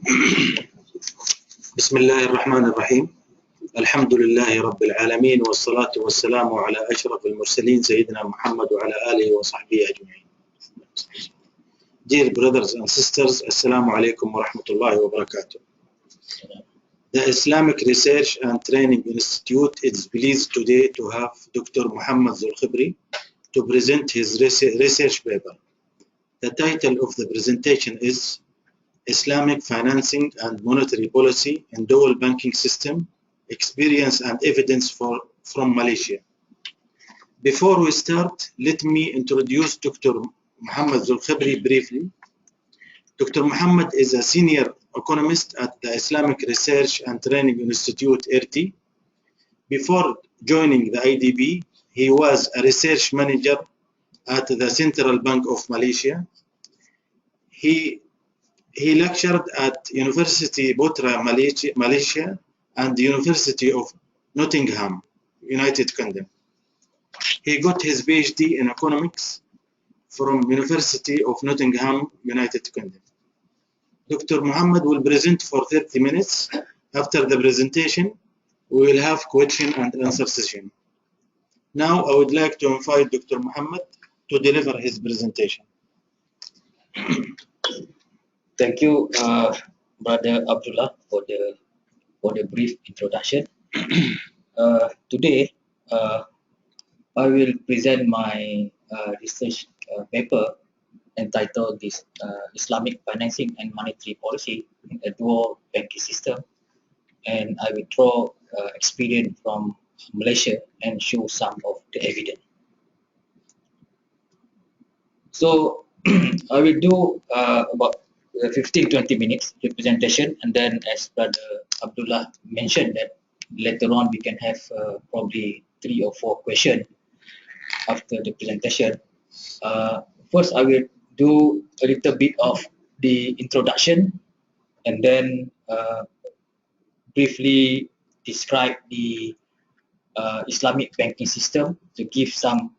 بسم الله الرحمن الرحيم. الحمد لله رب العالمين والصلاة والسلام على أشرف المرسلين سيدنا محمد وعلى آله وصحبه أجمعين. Dear brothers and sisters, Assalamu alaikum wa rahmatullahi wa barakatuh. The Islamic Research and Training Institute is pleased today to have Dr. Muhammad ZULKHIBRI to present his research paper. The title of the presentation is Islamic Financing and Monetary Policy in Dual Banking System, Experience and Evidence from Malaysia. Before we start, let me introduce Dr. Muhammad ZULKHIBRI briefly. Dr. Muhammad is a senior economist at the Islamic Research and Training Institute, IRTI. Before joining the IDB, he was a research manager at the Central Bank of Malaysia. He lectured at University Putra, Malaysia, and the University of Nottingham, United Kingdom. He got his PhD in economics from University of Nottingham, United Kingdom. Dr. Muhammad will present for 30 minutes. After the presentation, we will have question and answer session. Now, I would like to invite Dr. Muhammad to deliver his presentation. Thank you, Brother Abdullah, for the brief introduction. Today, I will present my research paper entitled this Islamic Financing and Monetary Policy in a Dual Banking System, and I will draw experience from Malaysia and show some of the evidence. So I will do about 15-20 minutes representation, and then as Brother Abdullah mentioned that later on we can have probably 3 or 4 questions after the presentation. First, I will do a little bit of the introduction, and then briefly describe the Islamic banking system to give some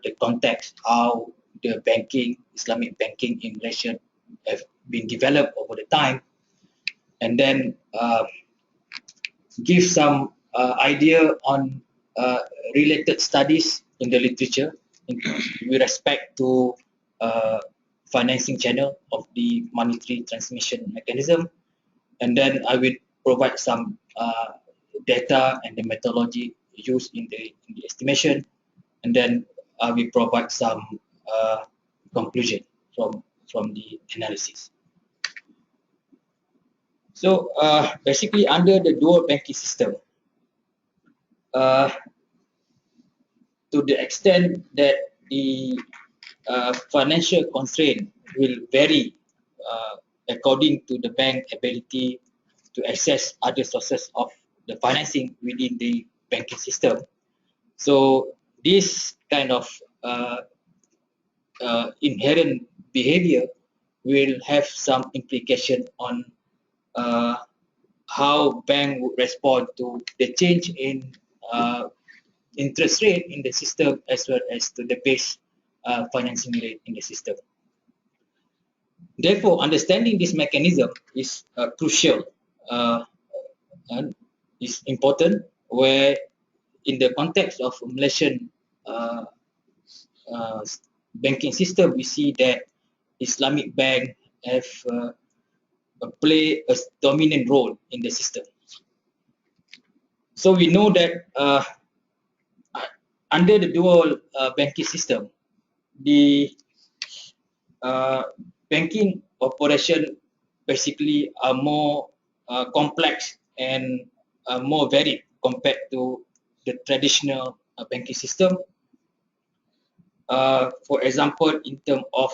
the context how the Islamic banking in Malaysia have been developed over the time, and then give some idea on related studies in the literature with respect to financing channel of the monetary transmission mechanism, and then I will provide some data and the methodology used in the estimation, and then I will provide some conclusion from the analysis. So basically, under the dual banking system, to the extent that the financial constraint will vary according to the bank ability to access other sources of the financing within the banking system. So this kind of inherent behavior will have some implication on how bank would respond to the change in interest rate in the system, as well as to the base financing rate in the system. Therefore, understanding this mechanism is crucial and is important, where in the context of Malaysian banking system, we see that Islamic bank have play a dominant role in the system. So we know that under the dual banking system, the banking operation basically are more complex and more varied compared to the traditional banking system. For example, in terms of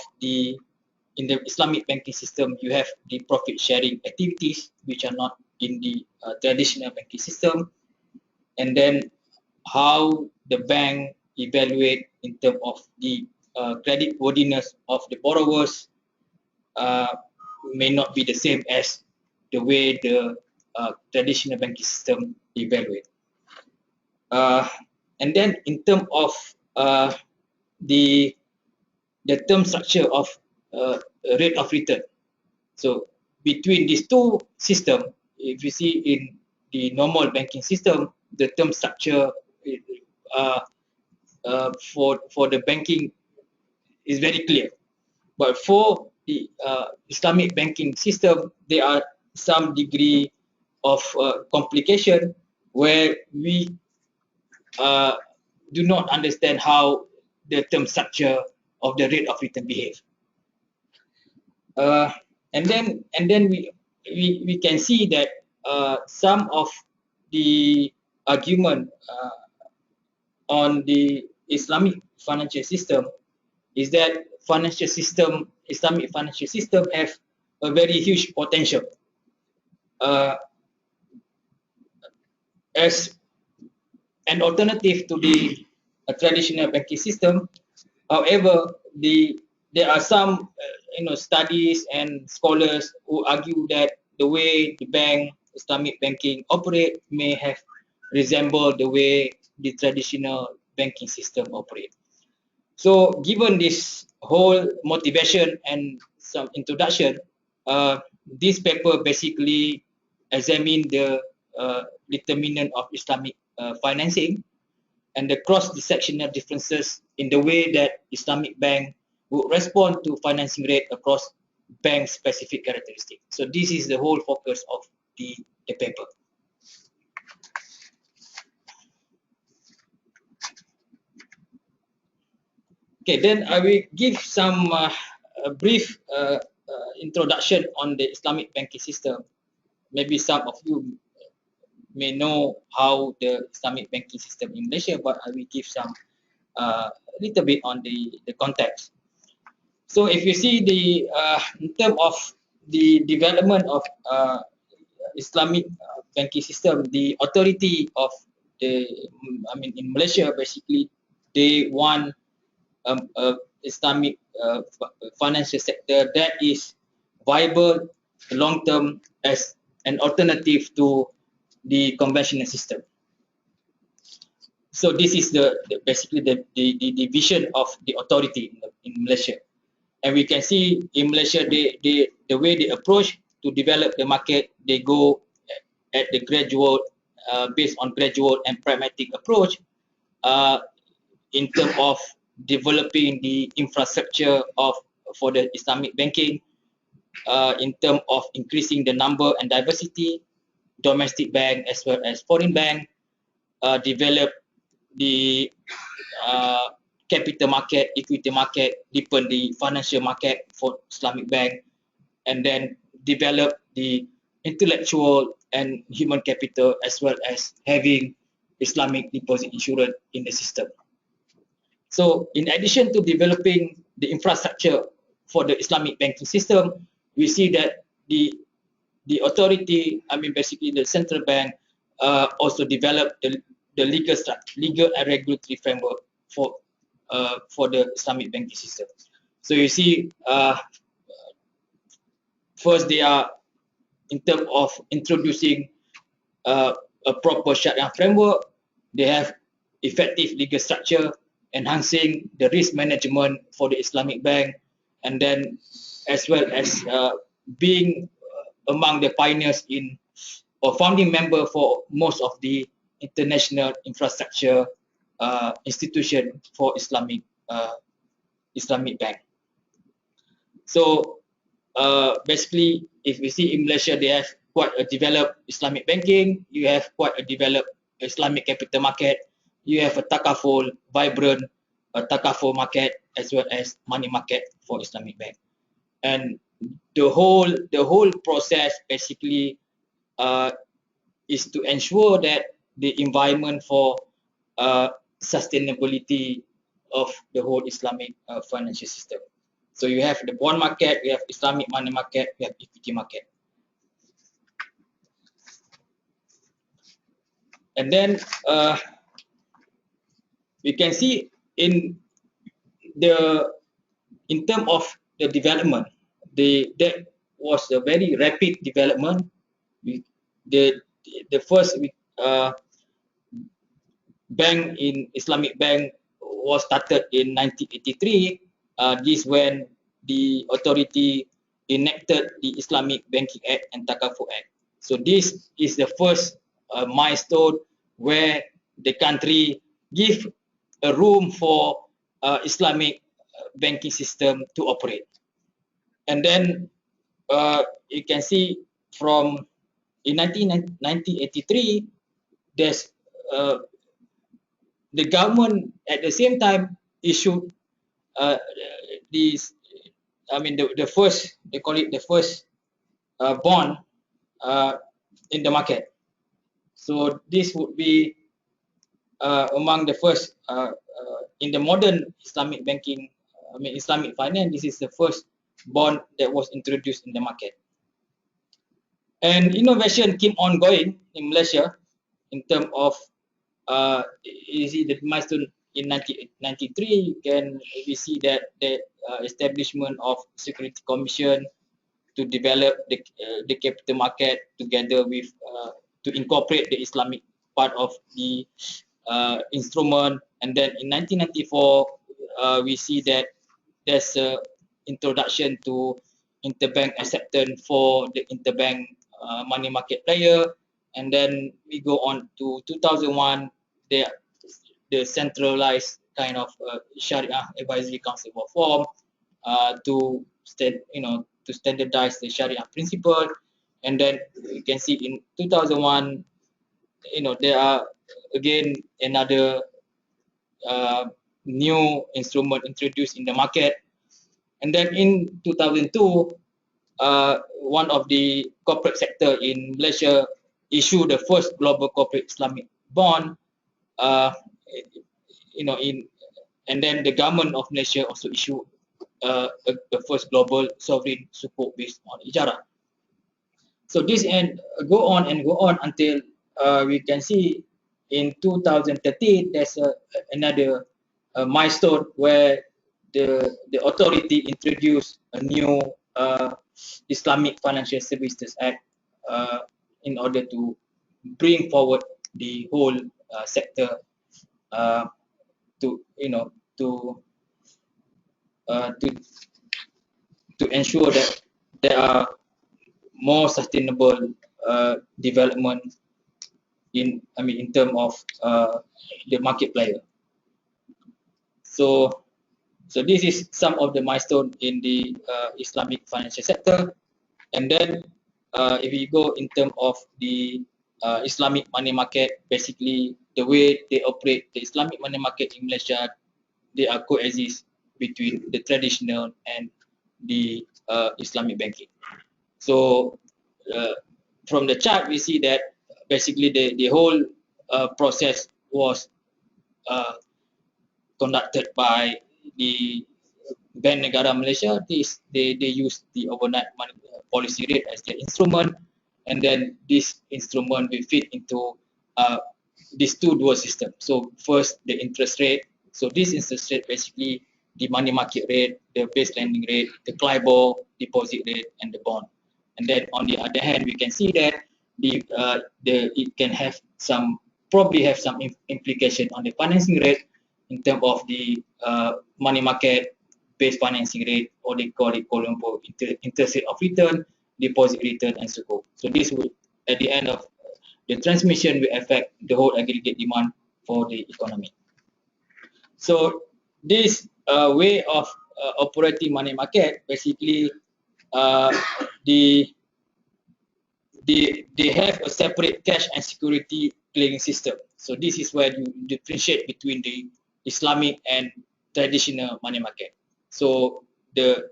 in the Islamic banking system, you have the profit sharing activities which are not in the traditional banking system, and then how the bank evaluate in terms of the credit worthiness of the borrowers may not be the same as the way the traditional banking system evaluate. And then in terms of the term structure of rate of return, so between these two systems, if you see in the normal banking system, the term structure for the banking is very clear. But for the Islamic banking system, there are some degree of complication where we do not understand how the term structure of the rate of return behave. And then we can see that some of the argument on the Islamic financial system is that Islamic financial system have a very huge potential. As an alternative to the traditional banking system, however, there are some studies and scholars who argue that the way the Islamic banking operate may have resembled the way the traditional banking system operate. So given this whole motivation and some introduction, this paper basically examine the determinant of Islamic financing and the cross-sectional differences in the way that Islamic bank would respond to financing rate across bank-specific characteristics. So this is the whole focus of the paper. Okay, then I will give some brief introduction on the Islamic banking system. Maybe some of you may know how the Islamic banking system in Malaysia, but I will give some little bit on the context. So if you see the in terms of the development of Islamic banking system, the authority of in Malaysia, basically they want Islamic financial sector that is viable long term as an alternative to the conventional system. So this is basically the vision of the authority in Malaysia. And we can see in Malaysia the way they approach to develop the market, they go at the gradual based on gradual and pragmatic approach in terms of developing the infrastructure for the Islamic banking, in terms of increasing the number and diversity, domestic bank as well as foreign bank, develop the capital market, equity market, deepen the financial market for Islamic bank, and then develop the intellectual and human capital as well as having Islamic deposit insurance in the system. So in addition to developing the infrastructure for the Islamic banking system, we see that the authority, basically the central bank, also developed the legal and regulatory framework for the Islamic banking system. So you see, first they are in terms of introducing a proper Sharia framework. They have effective legal structure, enhancing the risk management for the Islamic bank, and then as well as being among the pioneers or founding member for most of the international infrastructure institution for Islamic bank. So basically, if we see in Malaysia, they have quite a developed Islamic banking. You have quite a developed Islamic capital market. You have a takaful, vibrant takaful market as well as money market for Islamic bank. And the whole process basically is to ensure that the environment for sustainability of the whole Islamic financial system. So you have the bond market, you have Islamic money market, you have equity market. And then we can see in terms of the development, that was a very rapid development. The first bank in Islamic bank was started in 1983. This when the authority enacted the Islamic Banking Act and Takaful Act. So this is the first milestone where the country give a room for Islamic banking system to operate. And then you can see from in 1983, there's the government at the same time issued these, I mean the first, they call it the first bond in the market. So this would be among the first in the modern Islamic banking, I mean Islamic finance. This is the first bond that was introduced in the market. And innovation keep on going in Malaysia in terms of you see the milestone in 1993. We see that the establishment of Security Commission to develop the capital market together with to incorporate the Islamic part of the instrument. And then in 1994 we see that there's a introduction to interbank acceptance for the interbank money market player. And then we go on to 2001, the centralized kind of Sharia Advisory Council was formed to standardize the Sharia principle. And then you can see in 2001, there are again another new instrument introduced in the market. And then in 2002, one of the corporate sector in Malaysia issued the first global corporate Islamic bond. And then the government of Malaysia also issued the first global sovereign sukuk based on ijarah. So this go on until we can see in 2013 there's another milestone where the authority introduced a new Islamic Financial Services Act in order to bring forward the whole sector to ensure that there are more sustainable development in terms of the market player. So this is some of the milestone in the Islamic financial sector. And then if we go in terms of the Islamic money market, basically the way they operate the Islamic money market in Malaysia, they are coexist between the traditional and the Islamic banking. So from the chart we see that basically the whole process was conducted by the Bank Negara Malaysia. They use the overnight money policy rate as their instrument, and then this instrument will fit into these two dual systems. So first the interest rate. So this interest rate basically the money market rate, the base lending rate, the CLIBOR deposit rate, and the bond. And then on the other hand, we can see that it can have probably have some implication on the financing rate in terms of the money market based financing rate, or they call it Colombo interest rate of return, deposit return, and so forth. So this will, at the end of the transmission, will affect the whole aggregate demand for the economy. So this way of operating money market, basically they have a separate cash and security clearing system. So this is where you differentiate between the Islamic and traditional money market. So the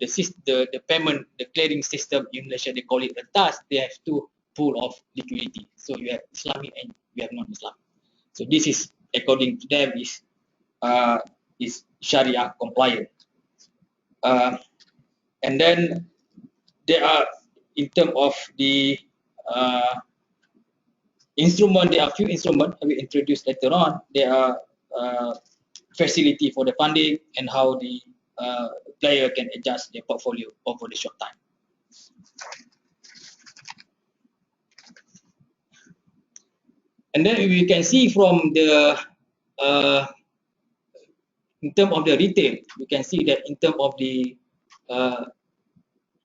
payment, the clearing system in Malaysia, they call it the TAS. They have two pool of liquidity. So you have Islamic and you have non-Islamic. So this is, according to them, is Sharia compliant. And then there are, in terms of the instrument, there are few instruments we introduced later on. There are facility for the funding and how the player can adjust their portfolio over the short time. And then we can see from the in terms of the retail, we can see that in terms of the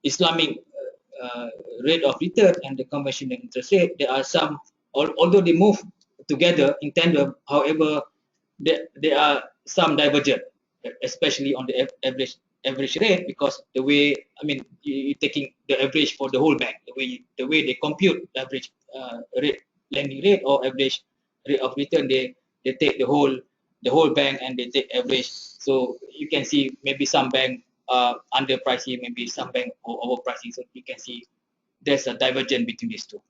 Islamic rate of return and the conventional interest rate, there are some, although they move together in tandem, however, there are some divergent, especially on the average rate, because the way, I mean, you're taking the average for the whole bank, the way they compute the average rate, lending rate or average rate of return, they take the whole bank and they take average. So you can see maybe some bank underpricing, maybe some bank overpricing. So you can see there's a divergence between these two.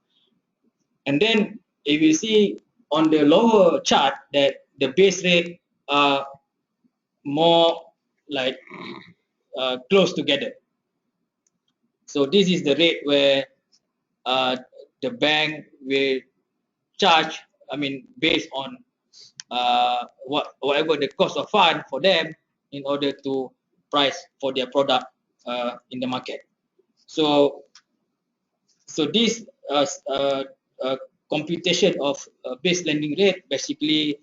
And then if you see on the lower chart that the base rate are more like close together. So this is the rate where the bank will charge, I mean, based on whatever the cost of fund for them in order to price for their product in the market. So this computation of base lending rate basically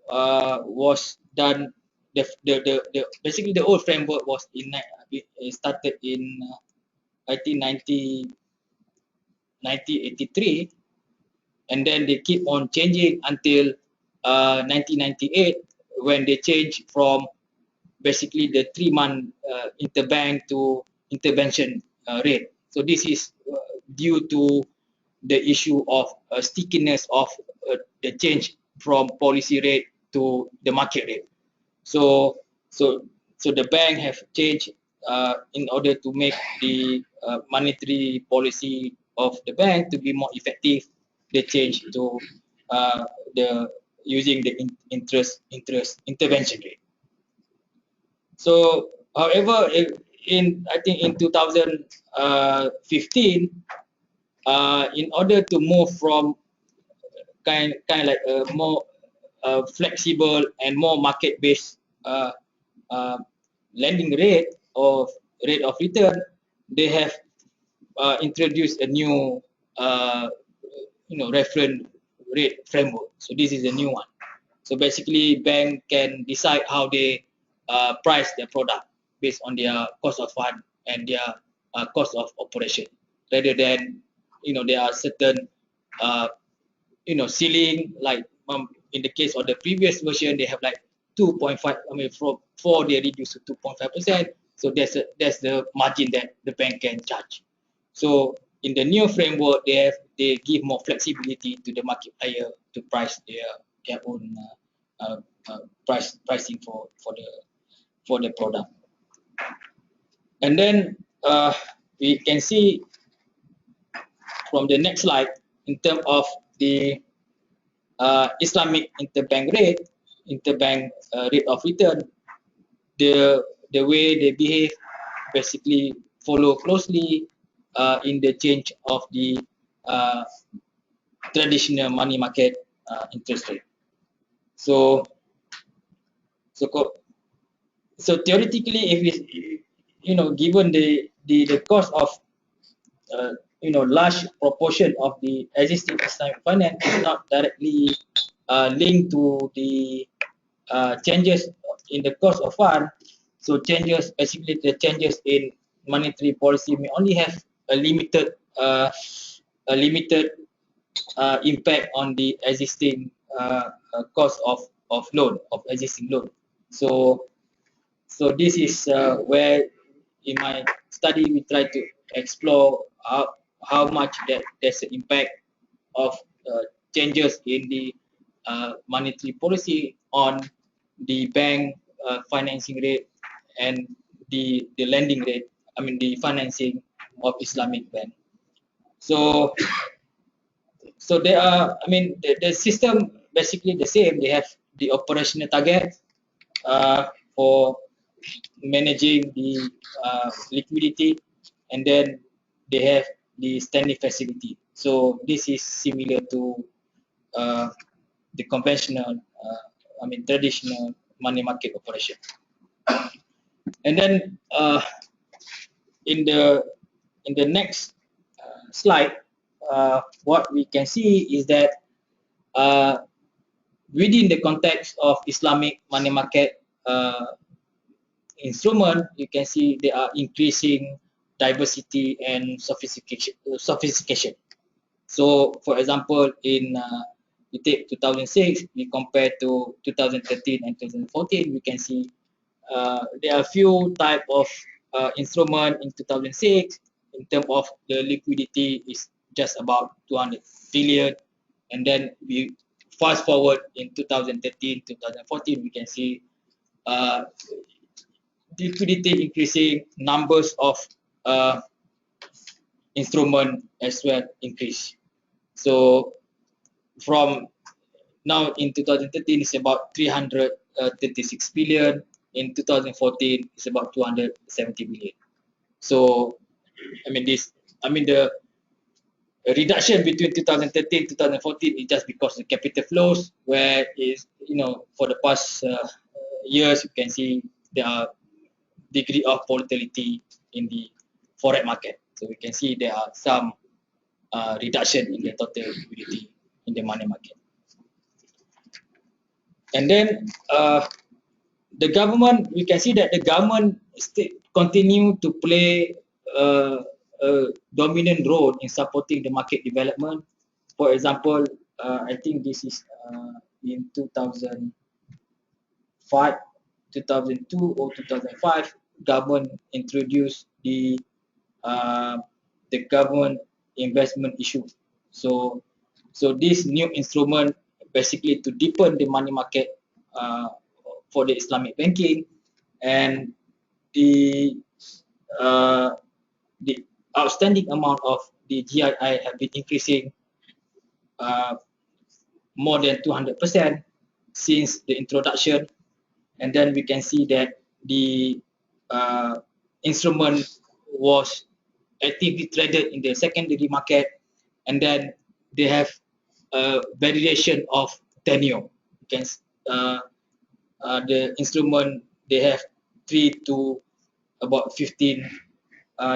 was done. Basically the old framework was started in I think 1983, and then they keep on changing until 1998, when they changed from basically the 3-month interbank to intervention rate. So this is due to the issue of stickiness of the change from policy rate to the market rate. So the bank have changed in order to make the monetary policy of the bank to be more effective. They change to using the interest intervention rate. So, however, I think in 2015, in order to move from kind like a more flexible and more market-based lending rate of return, they have introduced a new reference rate framework. So this is a new one. So basically, bank can decide how they price their product based on their cost of fund and their cost of operation, rather than there are certain ceiling, like in the case of the previous version, they have like 2.5. I mean, from 4 they reduce to 2.5%. So that's the margin that the bank can charge. So in the new framework, they give more flexibility to the market player to price their own pricing for the product. And then we can see from the next slide, in terms of the Islamic interbank rate of return, the way they behave basically follow closely in the change of the traditional money market interest rate. So theoretically, if given the cost of large proportion of the existing Islamic finance is not directly linked to the changes in the cost of fund. So basically the changes in monetary policy may only have a limited impact on the existing cost of existing loan. So this is where in my study we try to explore how much there's an impact of changes in the monetary policy on the bank financing rate and the lending rate, I mean the financing of Islamic bank. So there are, I mean the system basically the same. They have the operational target for managing the liquidity, and then they have the standing facility. So this is similar to the conventional, traditional money market operation. And then in the next slide, what we can see is that within the context of Islamic money market instrument, you can see they are increasing diversity and sophistication. So, for example, in we take 2006, we compare to 2013 and 2014, we can see there are few type of instrument in 2006. In terms of the liquidity is just about 200 billion, and then we fast forward in 2013, 2014, we can see uh, liquidity increasing, numbers of uh, instrument as well increase. So from now in 2013 it's about 336 billion. In 2014 it's about 270 billion. So the reduction between 2013 2014 is just because the capital flows, where is for the past years you can see there are degree of volatility in the forex market. So we can see there are some reduction in the total liquidity in the money market. And then the government, we can see that the government still continue to play a dominant role in supporting the market development. For example, I think this is in 2005, 2002 or 2005, government introduced the government investment issue. So this new instrument basically to deepen the money market for the Islamic banking, and the outstanding amount of the GII have been increasing more than 200% since the introduction. And then we can see that the instrument was actively traded in the secondary market, and then they have a variation of tenure. You can the instrument, they have 3 to about 15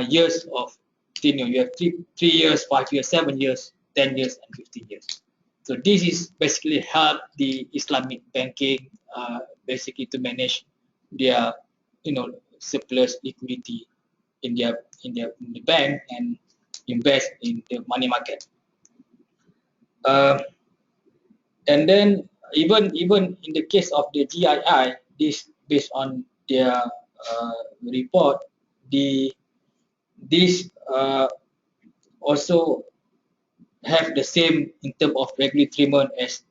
years of tenure. You have 3 years, 5 years, 7 years, 10 years, and 15 years. So this is basically help the Islamic banking basically to manage their surplus liquidity in the bank and invest in the money market. And then even in the case of the GII, this based on their report, this also have the same in terms of regulatory treatment as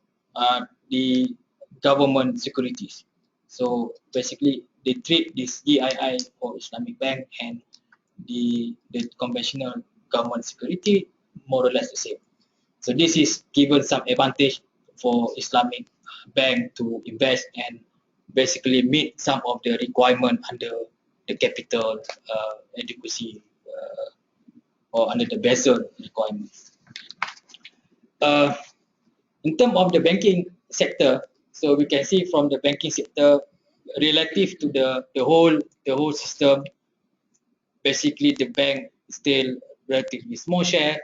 the government securities. So basically, they treat this GII for Islamic bank and the conventional government security more or less the same. So this is given some advantage for Islamic bank to invest and basically meet some of the requirement under the capital adequacy or under the Basel requirements. In terms of the banking sector, so we can see from the banking sector relative to the whole system, basically the bank still relatively small share.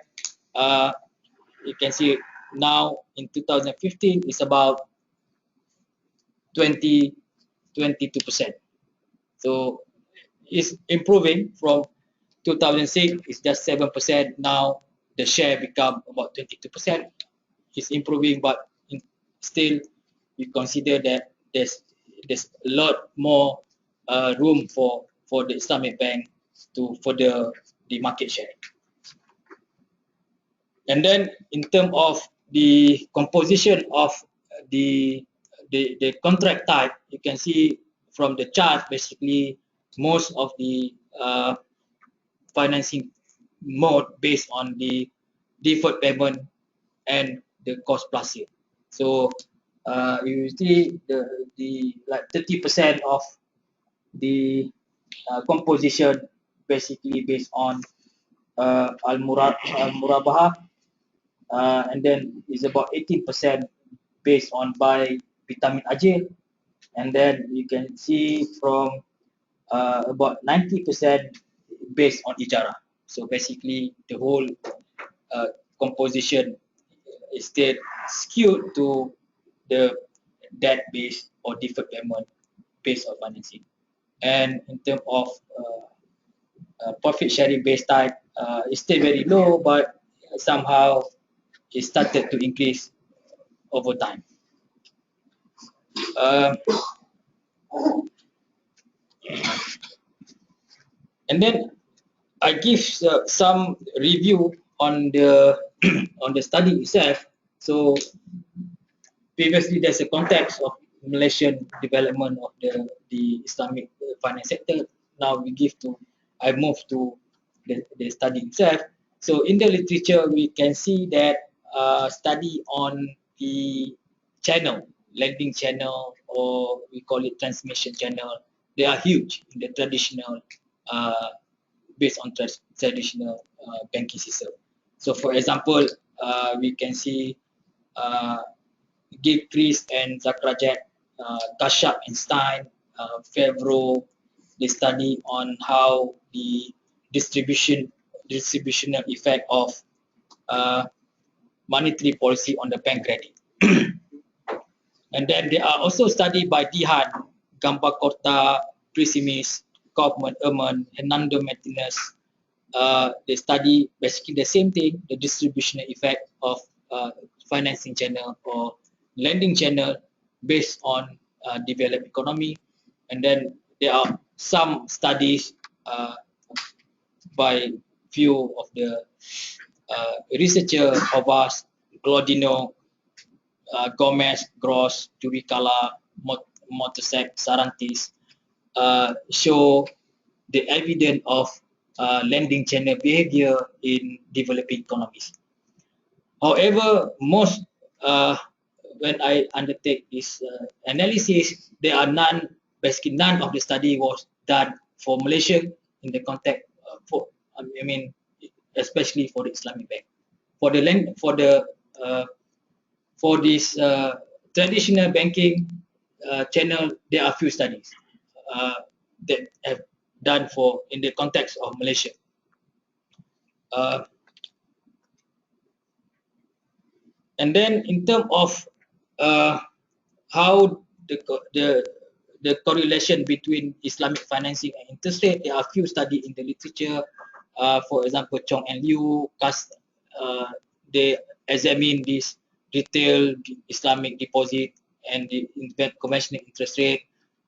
You can see now in 2015 it's about 22%. So it's improving from 2006, it's just 7%. Now the share become about 22%. It's improving, but still you consider that there's a lot more room for the Islamic bank to further the market share. And then in terms of the composition of the contract type, you can see from the chart basically most of the financing mode based on the deferred payment and the cost plus yield. So you see the like 30% of the composition basically based on al-murabaha, and then is about 18% based on buy vitamin ajil, and then you can see from about 90% based on ijara. So basically the whole composition is still skewed to the debt based or deferred payment based on financing. And in terms of profit sharing based type is still very low, but somehow it started to increase over time. And then I give some review on the on the study itself. So previously, there's a context of Malaysian development of the Islamic finance sector. Now I move to the study itself. So in the literature, we can see that study on the channel, lending channel, or we call it transmission channel, they are huge in the traditional, based on traditional banking system. So for example, we can see Gilchrist and Zakrajat, Kashap and Stein, Favreau, they study on how the distributional effect of monetary policy on the bank credit. And then they are also studied by Dihan, Gambakorta, Prisimis, Kaufman, Ehrman, Hernando Martinez. They study basically the same thing, the distributional effect of financing channel or lending channel based on developed economy. And then there are some studies by few of the researcher of us, Glaudino, Gomez, Gross, Turikala, Motosek, Sarantis, show the evidence of lending channel behavior in developing economies. However, when I undertake this analysis, basically none of the study was done for Malaysia in the context especially for the Islamic bank. For this traditional banking channel, there are few studies that have done in the context of Malaysia. And then in terms of how the correlation between Islamic financing and interest rate, there are few studies in the literature. For example, Chong and Liu, they examine this retail Islamic deposit and the conventional interest rate.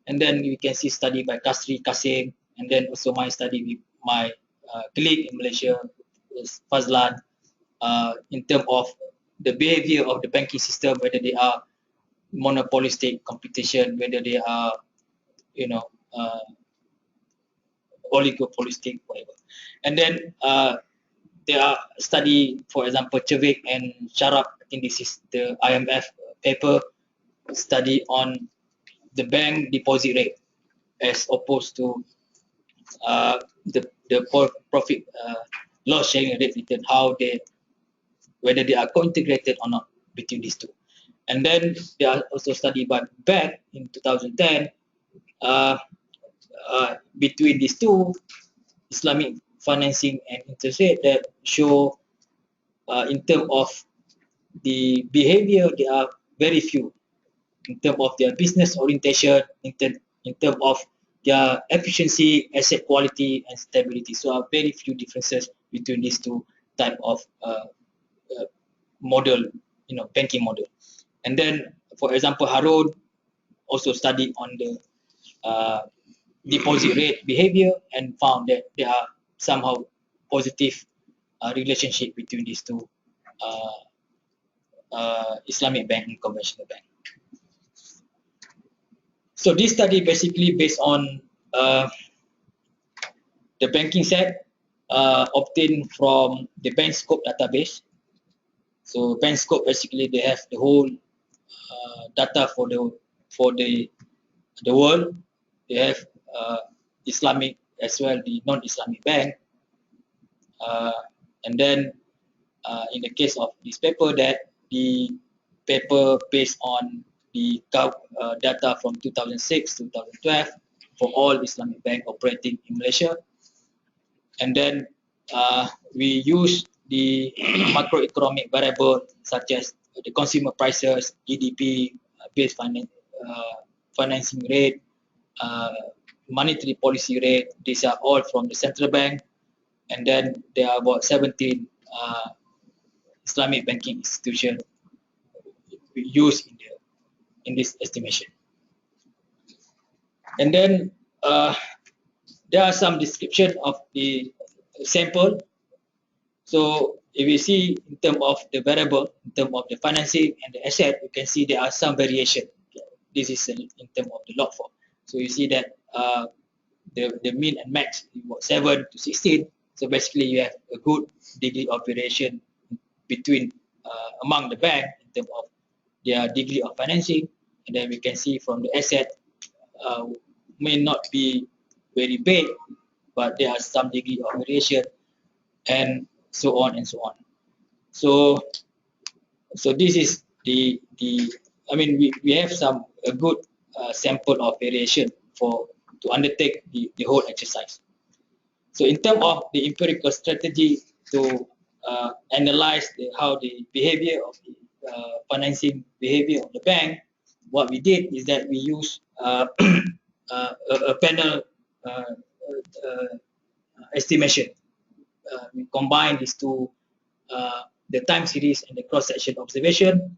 And then you can see study by Kasri, Kasim, and then also my study with my colleague in Malaysia, Fazlan, in terms of the behavior of the banking system, whether they are monopolistic competition, whether they are, oligopolistic, whatever. And then there are study, for example, Chavik and Sharap, I think this is the IMF paper, study on the bank deposit rate as opposed to the profit loss sharing rate return, whether they are co-integrated or not between these two. And then there are also study by Beck in 2010 between these two, Islamic financing and interest rate, that show in terms of the behavior, there are very few in terms of their business orientation, in terms of their efficiency, asset quality, and stability. So very few differences between these two type of model, banking model. And then, for example, Harun also studied on the deposit rate behavior and found that there are somehow positive relationship between these two Islamic bank and conventional bank. So this study basically based on the banking set obtained from the bank scope database. So bank scope basically they have the whole data for the world. They have Islamic as well, the non-Islamic bank. And then in the case of this paper, that the paper based on the data from 2006 to 2012 for all Islamic bank operating in Malaysia. And then we use the macroeconomic variable such as the consumer prices, GDP, base financing rate, monetary policy rate. These are all from the central bank, and then there are about 17 Islamic banking institutions used in this estimation. And then there are some description of the sample. So if we see in terms of the variable, in terms of the financing and the asset, you can see there are some variation. This is in terms of the log form. So you see that the mean and max is about 7 to 16. So basically you have a good degree of variation between among the bank in terms of their degree of financing. And then we can see from the asset may not be very big, but there are some degree of variation, and so on and so on. So this is the I mean we have some a good sample of variation to undertake the whole exercise. So in terms of the empirical strategy to analyze how the behavior of the financing behavior of the bank, what we did is that we use a panel estimation. We combine these two, the time series and the cross-section observation,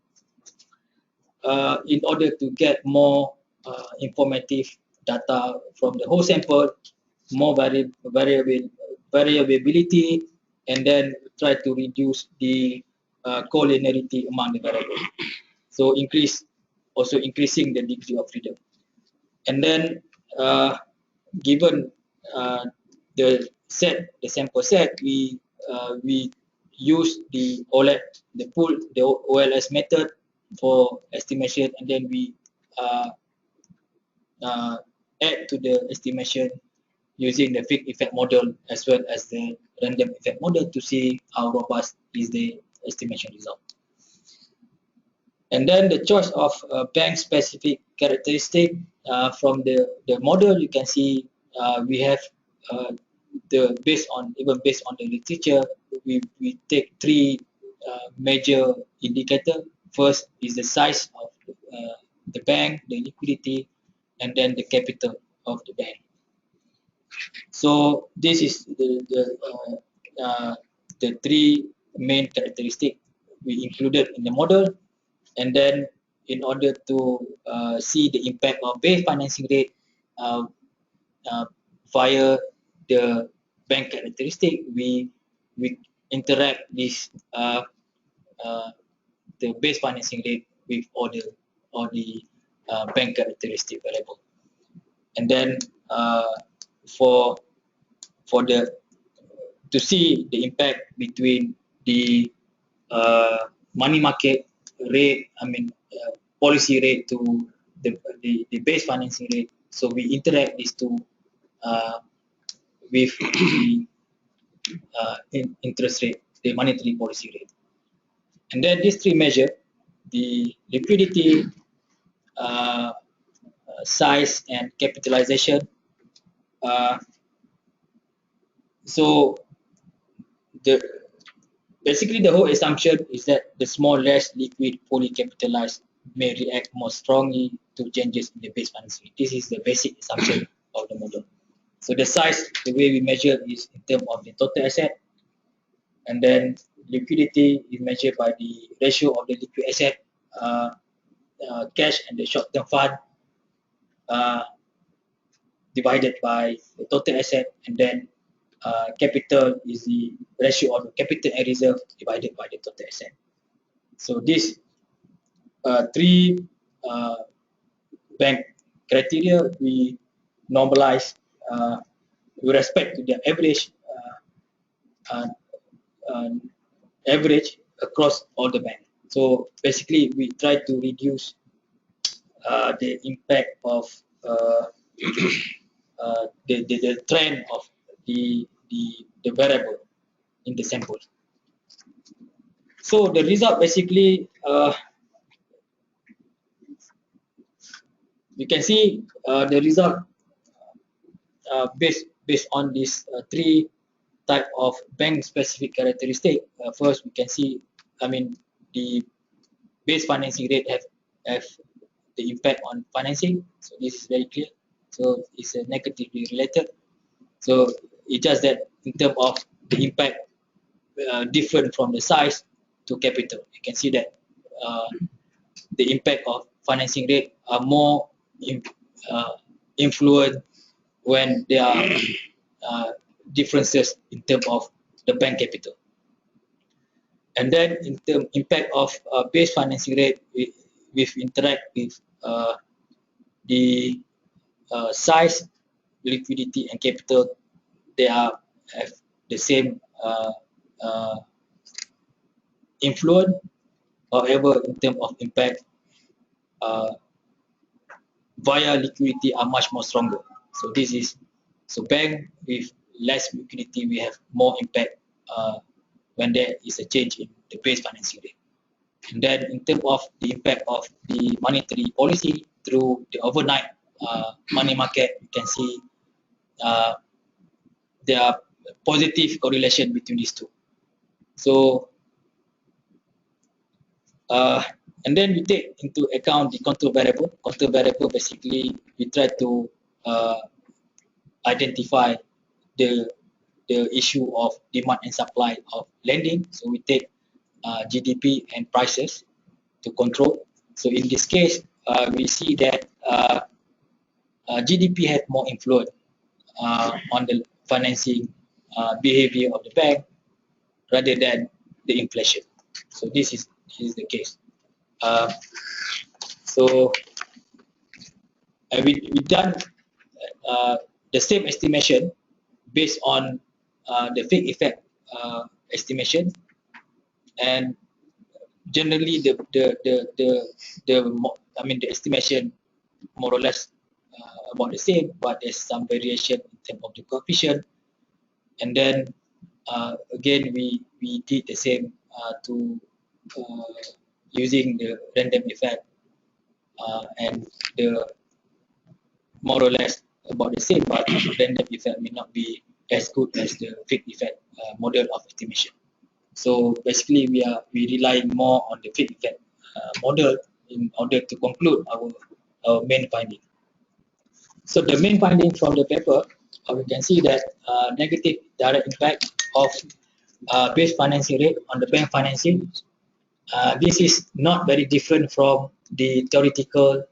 in order to get more informative data from the whole sample, more variability, and then try to reduce the collinearity among the variables. So increasing the degree of freedom. And then given the sample set, we use the OLS method for estimation, and then we add to the estimation using the fixed effect model as well as the random effect model to see how robust is the estimation result. And then the choice of bank specific characteristic from the model, you can see we have based on the literature, we take three major indicators. First is the size of the bank, the liquidity, and then the capital of the bank. So this is the three main characteristics we included in the model. And then in order to see the impact of base financing rate via the bank characteristic, we interact this the base financing rate with all the bank characteristic variable. And then for to see the impact between the money market rate, policy rate to the base financing rate. So we interact these two with the interest rate, the monetary policy rate. And then these three measures, the liquidity, size, and capitalization. So basically the whole assumption is that the small, less liquid, fully capitalized may react more strongly to changes in the base financing. This is the basic assumption of the model. So the size, the way we measure is in terms of the total asset, and then liquidity is measured by the ratio of the liquid asset, cash and the short-term fund divided by the total asset, and then capital is the ratio of the capital and reserve divided by the total asset. So these three bank criteria we normalize with respect to the average across all the banks. So basically we try to reduce the impact of the trend of the variable in the sample. So the result basically you can see the result based on these three type of bank specific characteristic. First we can see, the base financing rate have the impact on financing. So this is very clear. so it's negatively related. So it's just that in terms of the impact, different from the size to capital. You can see that the impact of financing rate are more influenced when there are differences in terms of the bank capital. And then in terms impact of base financing rate, we interact with the size, liquidity, and capital. They have the same influence. However, in terms of impact, via liquidity are much more stronger. So this is bank with less liquidity, we have more impact when there is a change in the base financing rate. And then in terms of the impact of the monetary policy through the overnight money market, you can see there are positive correlation between these two. So and then we take into account the control variable. Control variable basically we try to identify the issue of demand and supply of lending. So we take GDP and prices to control. So in this case, we see that GDP has more influence on the financing behavior of the bank rather than the inflation. So this is the case. So we done the same estimation based on the fake effect estimation, and generally the estimation more or less about the same, but there's some variation in terms of the coefficient. And then again we did the same to using the random effect and the more or less about the same, but random effect may not be as good as the fake effect model of estimation. So basically we rely more on the fake effect model in order to conclude our main finding. So the main finding from the paper, we can see that negative direct impact of base financing rate on the bank financing. This is not very different from the theoretical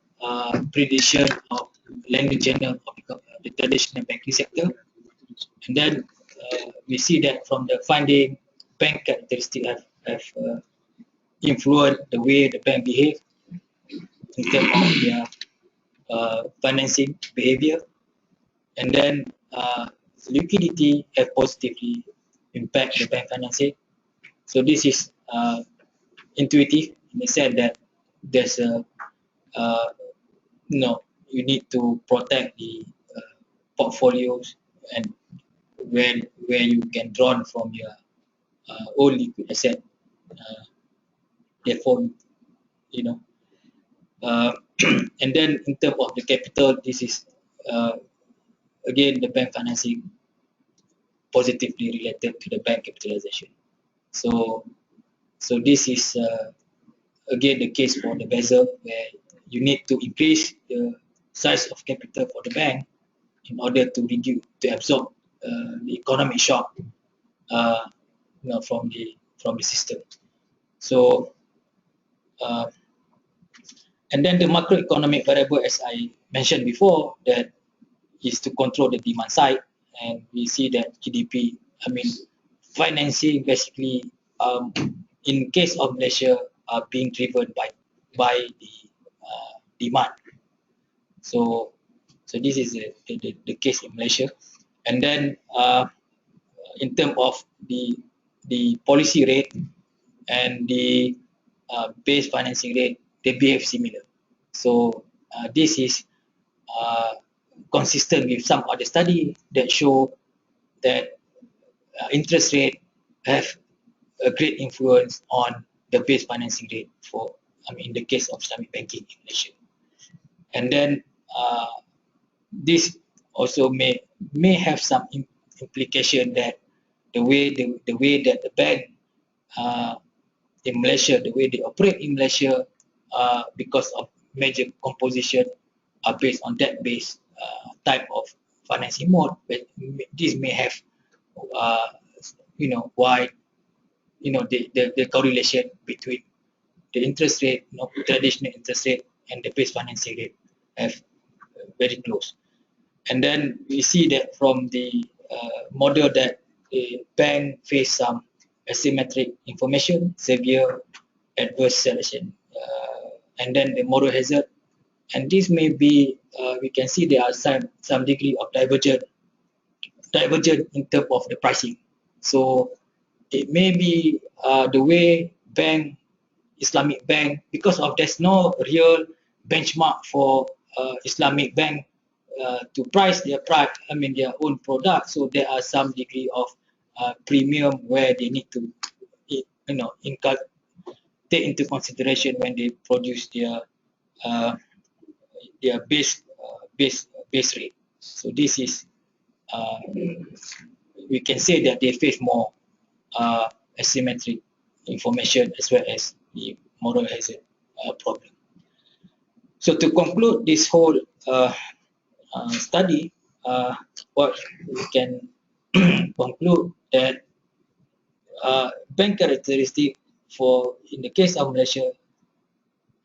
prediction of lending channel of the traditional banking sector. And then we see that from the finding, bank characteristics have influenced the way the bank behave in terms of their financing behavior. And then liquidity have positively impact the bank financing. So this is intuitive in the sense that there's a you need to protect the portfolios and where you can draw from your own liquid asset. Therefore, and then in terms of the capital, this is again the bank financing positively related to the bank capitalization. So this is again the case for the Basel, where you need to increase the size of capital for the bank in order to absorb the economic shock from the system. So and then the macroeconomic variable, as I mentioned before, that is to control the demand side, and we see that GDP, financing basically in case of Malaysia are being driven by the demand. So this is the case in Malaysia. And then in terms of the policy rate and the base financing rate, they behave similar. So this is consistent with some other study that show that interest rate have a great influence on the base financing rate for, in the case of Islamic banking in Malaysia. And then this also may have some implication that the way that the bank in Malaysia, the way they operate in Malaysia, because of major composition, are based on that base type of financing mode, but this may have wide the correlation between the interest rate, traditional interest rate and the base financing rate have very close. And then we see that from the model that the bank face some asymmetric information, severe adverse selection, and then the moral hazard. And this may be, we can see there are some degree of divergent in terms of the pricing. So it may be the way Islamic bank, because of there's no real benchmark for Islamic bank to price their own product. So there are some degree of premium where they need to take into consideration when they produce their base rate. So this is we can say that they face more asymmetric information as well as the moral hazard problem. So to conclude this whole study, what we can conclude that bank characteristic in the case of Malaysia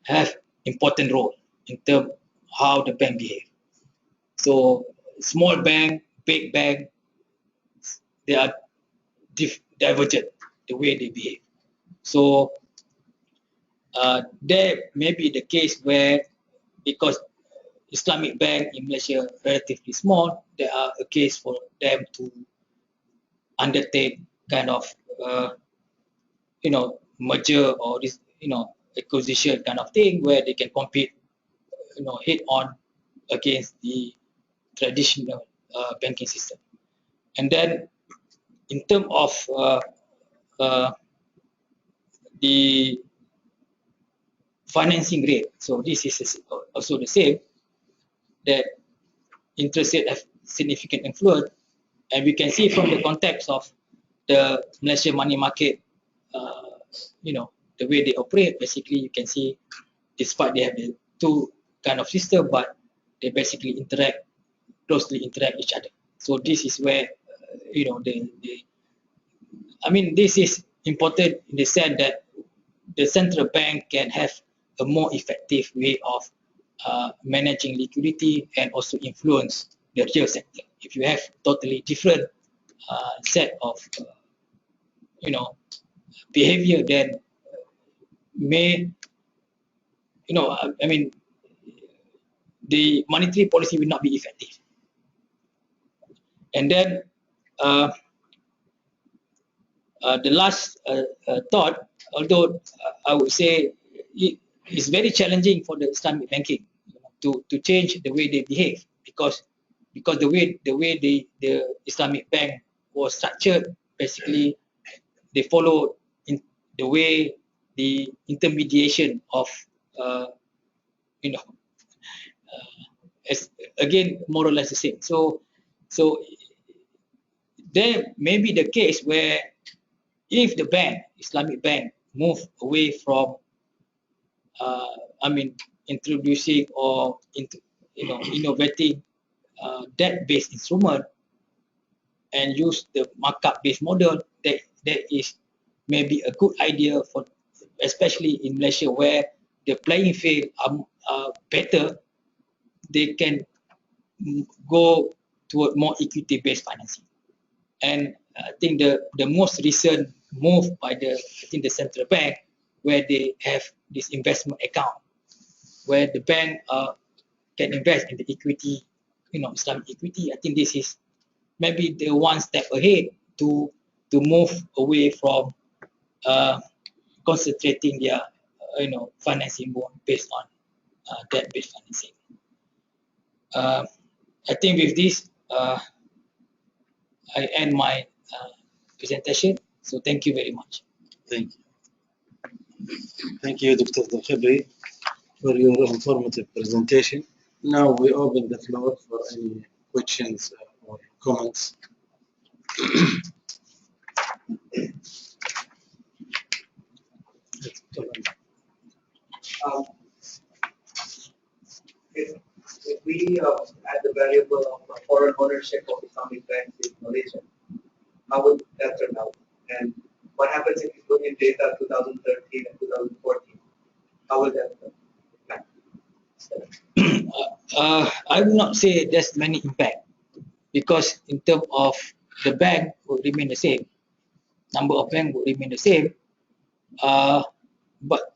have important role in terms how the bank behave. So small bank, big bank, they are divergent the way they behave. So there may be the case where, because Islamic bank in Malaysia relatively small, there are a case for them to undertake kind of merger or this acquisition kind of thing where they can compete head on against the traditional banking system. And then in terms of the financing rate, so this is also the same, that interest rate have significant influence, and we can see from the context of the Malaysian money market, the way they operate. Basically, you can see, despite they have the two kind of system, but they basically closely interact each other. So this is where this is important in the sense that the central bank can have a more effective way of managing liquidity and also influence the real sector. If you have totally different set of behavior, then may the monetary policy will not be effective. And then the last thought, although I would say it is very challenging for the Islamic banking to change the way they behave, because the way the Islamic bank was structured, basically they follow in the way the intermediation of as again more or less the same. So there may be the case where if the Islamic bank, move away from introducing or innovating debt-based instrument and use the markup-based model, that is maybe a good idea for, especially in Malaysia where the playing field are better. They can go toward more equity-based financing. And I think the most recent move by the central bank, where they have this investment account, where the bank can invest in the equity, Islamic equity. I think this is maybe the one step ahead to move away from concentrating their financing more based on debt-based financing. I think with this, I end my presentation. So thank you very much. Thank you. Thank you, Dr. ZULKHIBRI, for your informative presentation. Now we open the floor for any questions or comments. if we add the variable of foreign ownership of Islamic banks in Malaysia, how would that turn out? And what happens if you put in data 2013 and 2014? How will that impact? I would not say there's many impact, because in terms of the bank would remain the same, number of bank would remain the same, but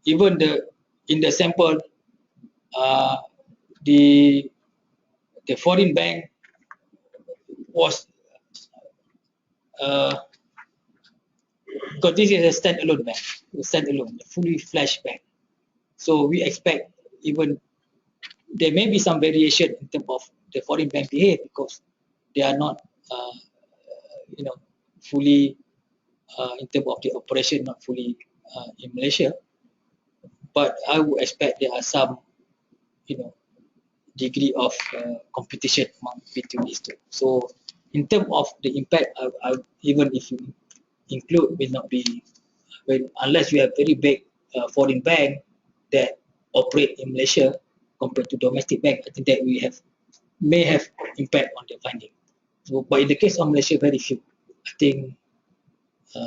even in the sample, the foreign bank was because this is a standalone bank, a fully fledged bank. So we expect even there may be some variation in terms of the foreign bank behave, because they are not, fully in terms of the operation, not fully in Malaysia. But I would expect there are some, degree of competition between these two. So in terms of the impact, even if you include, will not be, unless you have very big foreign bank that operate in Malaysia compared to domestic bank, I think that may have impact on the finding. So, but in the case of Malaysia, very few. I think, I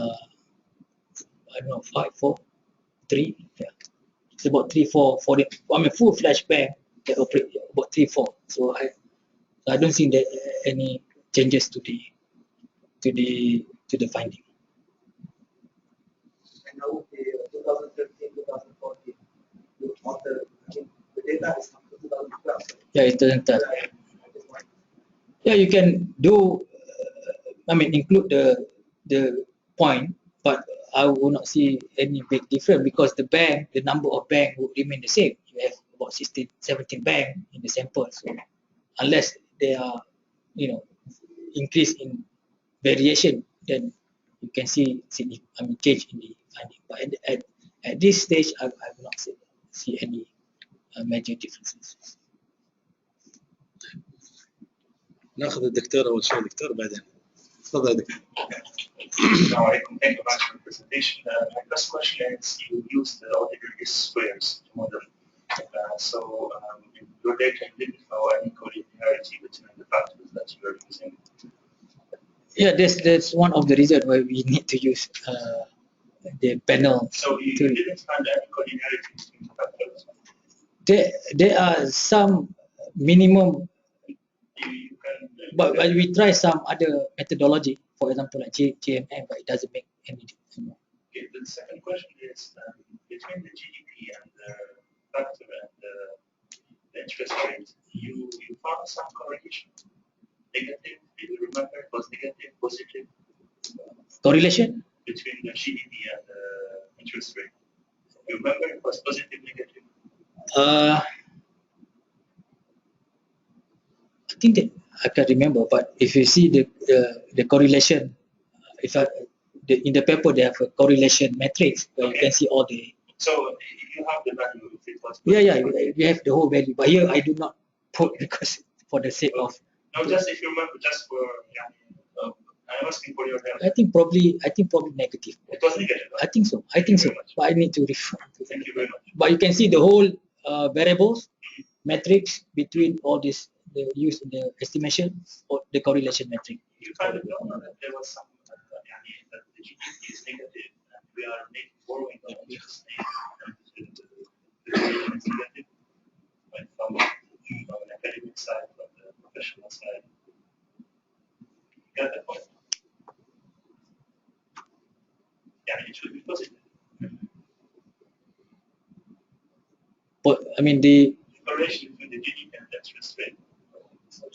don't know, 5, 4, 3. Yeah. It's about 3, 4 foreign. I mean, full-fledged bank that operate about 3, 4. So I don't think that any changes to the finding. And now with the 2013, 2014, the data is up to 2012. Yeah, it doesn't tell. Yeah, you can do, include the point, but I will not see any big difference, because the number of bank would remain the same. You have about 16, 17 bank in the sample. So unless they are, increase in variation, then you can see change in the finding. But at this stage, I will not see any major differences. ناخذ الدكتور اول شيء دكتور بعدين تفضل يا دكتور. Assalamu alaikum. Thank you very much for the presentation. My first question is, you used the auditor squares to model. In your data, you didn't know any collinearity between the factors that you are using. Yeah, that's one of the reasons why we need to use the panel. So you didn't find any collinearity between the factors? There are some minimum, but we try some other methodology, for example like JMM, but it doesn't make any difference. Okay, the second question is, between the GDP and the factor and the interest rate, you found some correlation? Negative? Do you remember it was negative, positive? Correlation? Between the GDP and the interest rate. You remember it was positive, negative? I think that I can't remember, but if you see the correlation, in the paper they have a correlation matrix where you can see all the. So you have the value if it was. Yeah, we have the whole value, but here I do not put because for the sake of. No, just if you remember, just for I'm asking for your help. I think probably negative. It was negative. Right? I think so. But I need to refer. Thank you very much. But you can see the whole variables matrix between all this. The use in the estimation or the correlation metric. You find that there was some that the GDP is negative and we are borrowing on interest rate and the correlation is negative, like from an academic side, from the professional side. You get that point? Yeah, it should be positive. But I mean the correlation between the GDP and the interest rate. Yeah,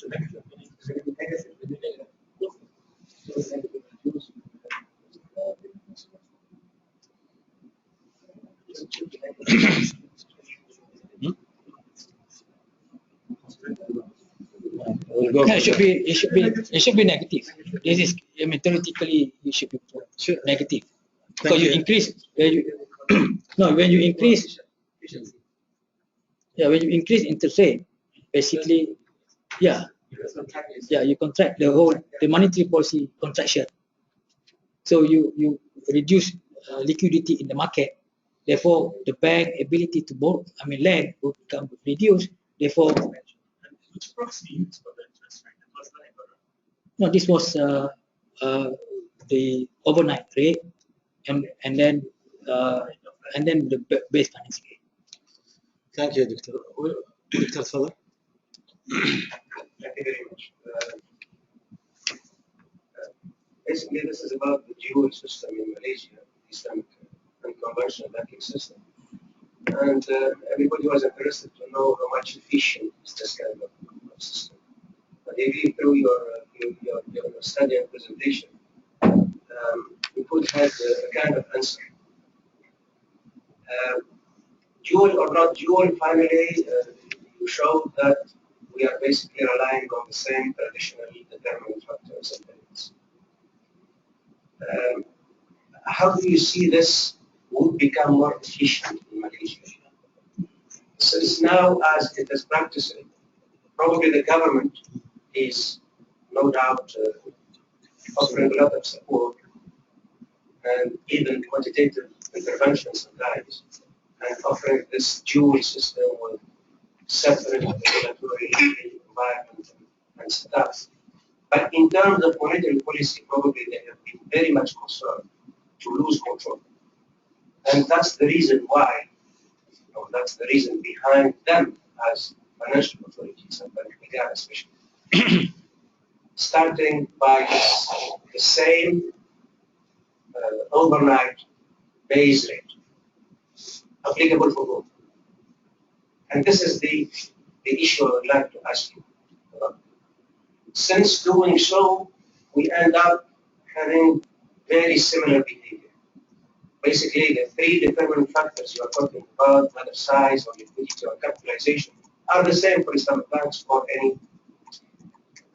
it should be negative. This is, theoretically it should be negative. Because you increase when you increase interest rate, basically you contract the monetary policy contraction. So you reduce liquidity in the market. Therefore, the bank ability to borrow, lend will become reduced. Therefore, And which proxy you used for the interest rate? It was LIBOR. no, this was the overnight rate, and then the base financing rate. Thank you, Doctor. Dr. Fadl. Thank you very much. Basically, this is about the dual system in Malaysia, Islamic and conventional banking system. And everybody was interested to know how much efficient is this kind of system. But maybe through your study and presentation, you could have a kind of answer. Dual or not dual, finally, you showed that we are basically relying on the same traditionally determined factors and limits. How do you see this would become more efficient in Malaysia? Since now, as it is practiced, probably the government is no doubt offering a lot of support and even quantitative interventions sometimes, and offering this dual system with separate regulatory environment and stuff. But in terms of monetary policy, probably they have been very much concerned to lose control. And that's the reason why, or that's the reason behind them as financial authorities and Bank Negara especially, starting by the same overnight base rate applicable for both. And this is the issue I would like to ask you about. Since doing so, we end up having very similar behavior. Basically, the three determining factors you are talking about, whether size or liquidity or capitalization, are the same for Islamic banks or any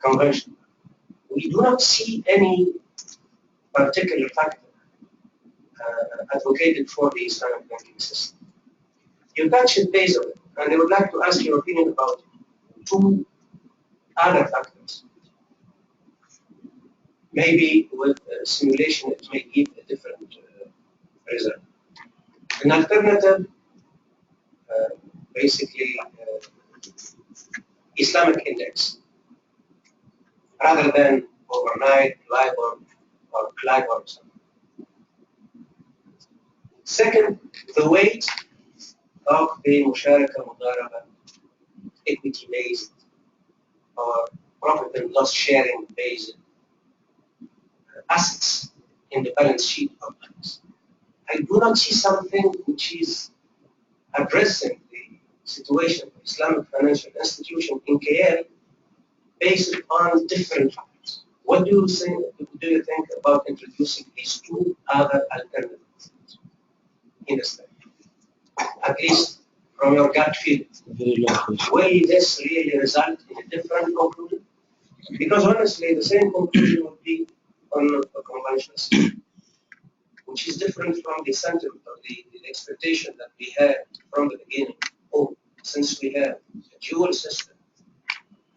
convention. We do not see any particular factor advocated for the Islamic banking system. You touched base on it, and I would like to ask your opinion about two other factors. Maybe with simulation it may give a different result. An alternative, basically Islamic index, rather than overnight, LIBOR, or LIBOR or something. Second, the weight of the musharaka mudaraba, equity-based or profit and loss sharing based assets in the balance sheet of banks. I do not see something which is addressing the situation of Islamic financial institution in KL based on different factors. What do you think about introducing these two other alternatives in the study? At least from your gut feeling, will this really result in a different conclusion? Because honestly, the same conclusion would be on a conventional system, which is different from the sentiment or the expectation that we had from the beginning. Oh, since we have a dual system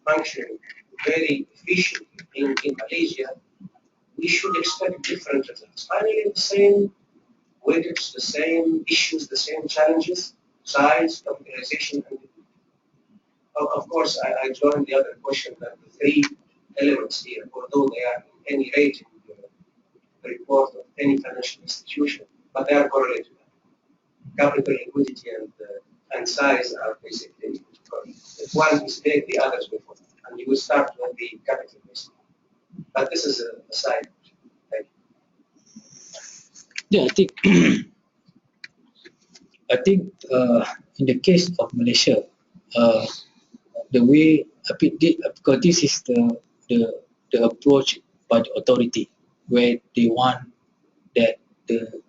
functioning very efficiently in Malaysia, we should expect different results. Finally, the same weightage, the same issues, the same challenges, size, capitalization, and of course, I join the other question that the three elements here, although they are in any rate in the report of any financial institution, but they are correlated. Capital, liquidity, and size are basically correlated. If one is big, the others will follow, and you will start with the capital basically. But this is a side. Thank you. Yeah, I think in the case of Malaysia, the way because this is the approach by the authority, where they want that the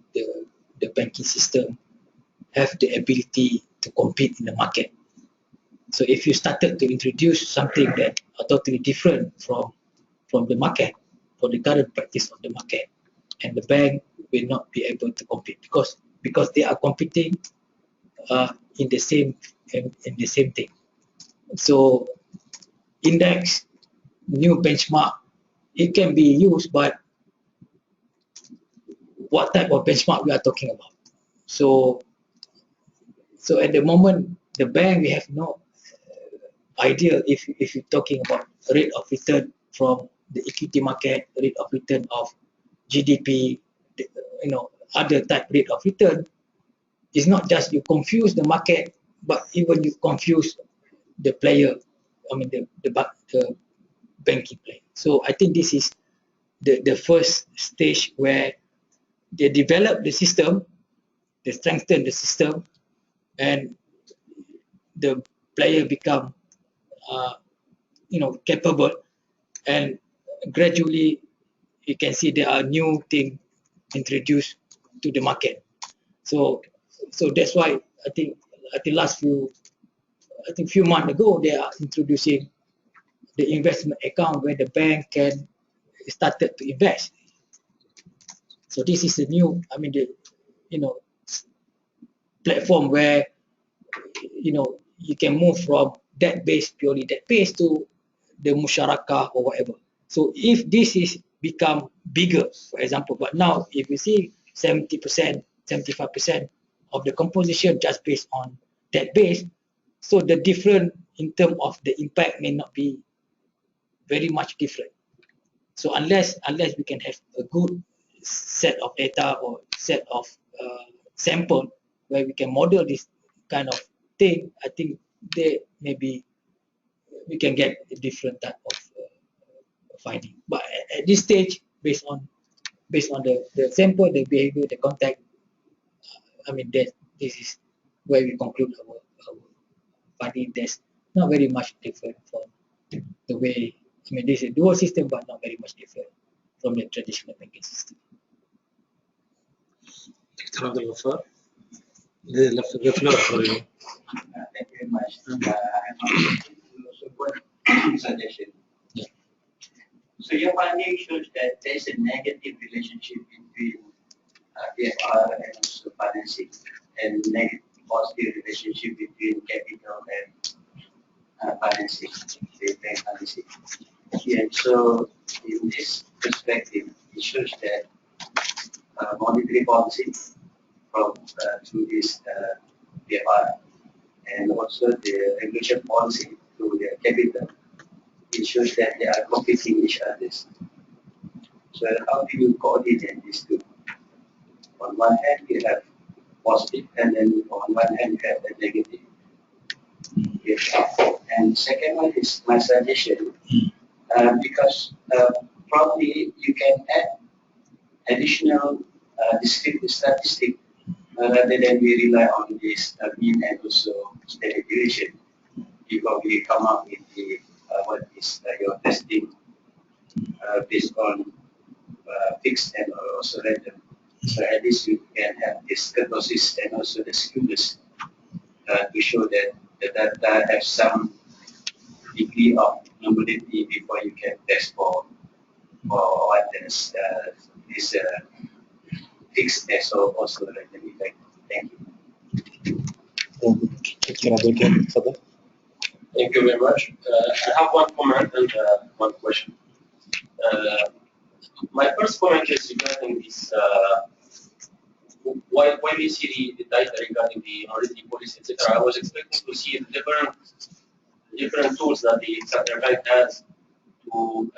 banking system have the ability to compete in the market. So if you started to introduce something that are totally different from the market, for the current practice of the market, and the bank will not be able to compete because they are competing in the same thing. So index, new benchmark, it can be used, but what type of benchmark we are talking about? So at the moment, the bank we have no ideal if you're talking about rate of return from the equity market, rate of return of GDP, other type rate of return. It's not just you confuse the market, but even you confuse the player, the banking player. So I think this is the first stage where they develop the system, they strengthen the system, and the player become capable, and gradually you can see there are new things introduced to the market. So that's why I think few months ago they are introducing the investment account where the bank can started to invest. So this is a new, platform where you can move from purely debt based to the musyarakah or whatever. So if this is become bigger, for example, but now if you see 70%, 75% of the composition just based on debt based, so the different in terms of the impact may not be very much different. So unless we can have a good set of data or set of sample where we can model this kind of thing, I think they maybe we can get a different type of finding. But at this stage, based on the sample, the behavior, the contact, this is where we conclude our finding. There's not very much different from the way. This is a dual system, but not very much different from the traditional banking system. Dr. Abdul Ghaffar, the floor for you. Thank you very much. I'm also one suggestion. Yeah. So your finding shows that there is a negative relationship between DFR and also financing, and negative positive relationship between capital and financing, bank financing. Yeah, so in this perspective, it shows that monetary policy from through this DFR and also the regulation policy through the capital, it shows that they are competing each other. So how do you coordinate these two? On one hand, you have positive, and then on one hand, you have the negative. Yes. And second one is my suggestion, because probably you can add additional descriptive statistic rather than we rely on this mean and also standard deviation. You probably come up with the what is your testing based on fixed and also random. So at least you can have this kurtosis and also the skewness to show that the data have some degree of numericity before you can test for what is this fixed as also random effect. Thank you. Thank you very much. I have one comment and one question. My first comment is regarding this. Why we see the data regarding the monetary policy, etc. I was expecting to see different tools that the central bank has to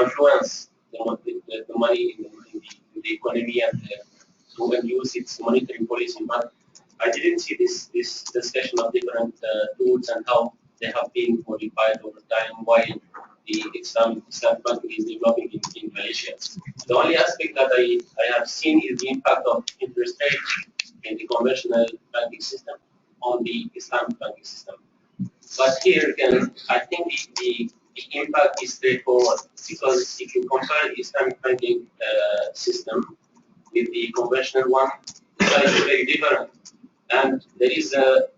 influence the money in the economy and to use its monetary policy. But I didn't see this discussion of different tools and how they have been modified over time. Why the Islamic banking is developing in Malaysia. The only aspect that I have seen is the impact of interest rates in the conventional banking system on the Islamic banking system. But here again, I think the impact is straightforward, because if you compare the Islamic banking system with the conventional one, the is very different. And there is the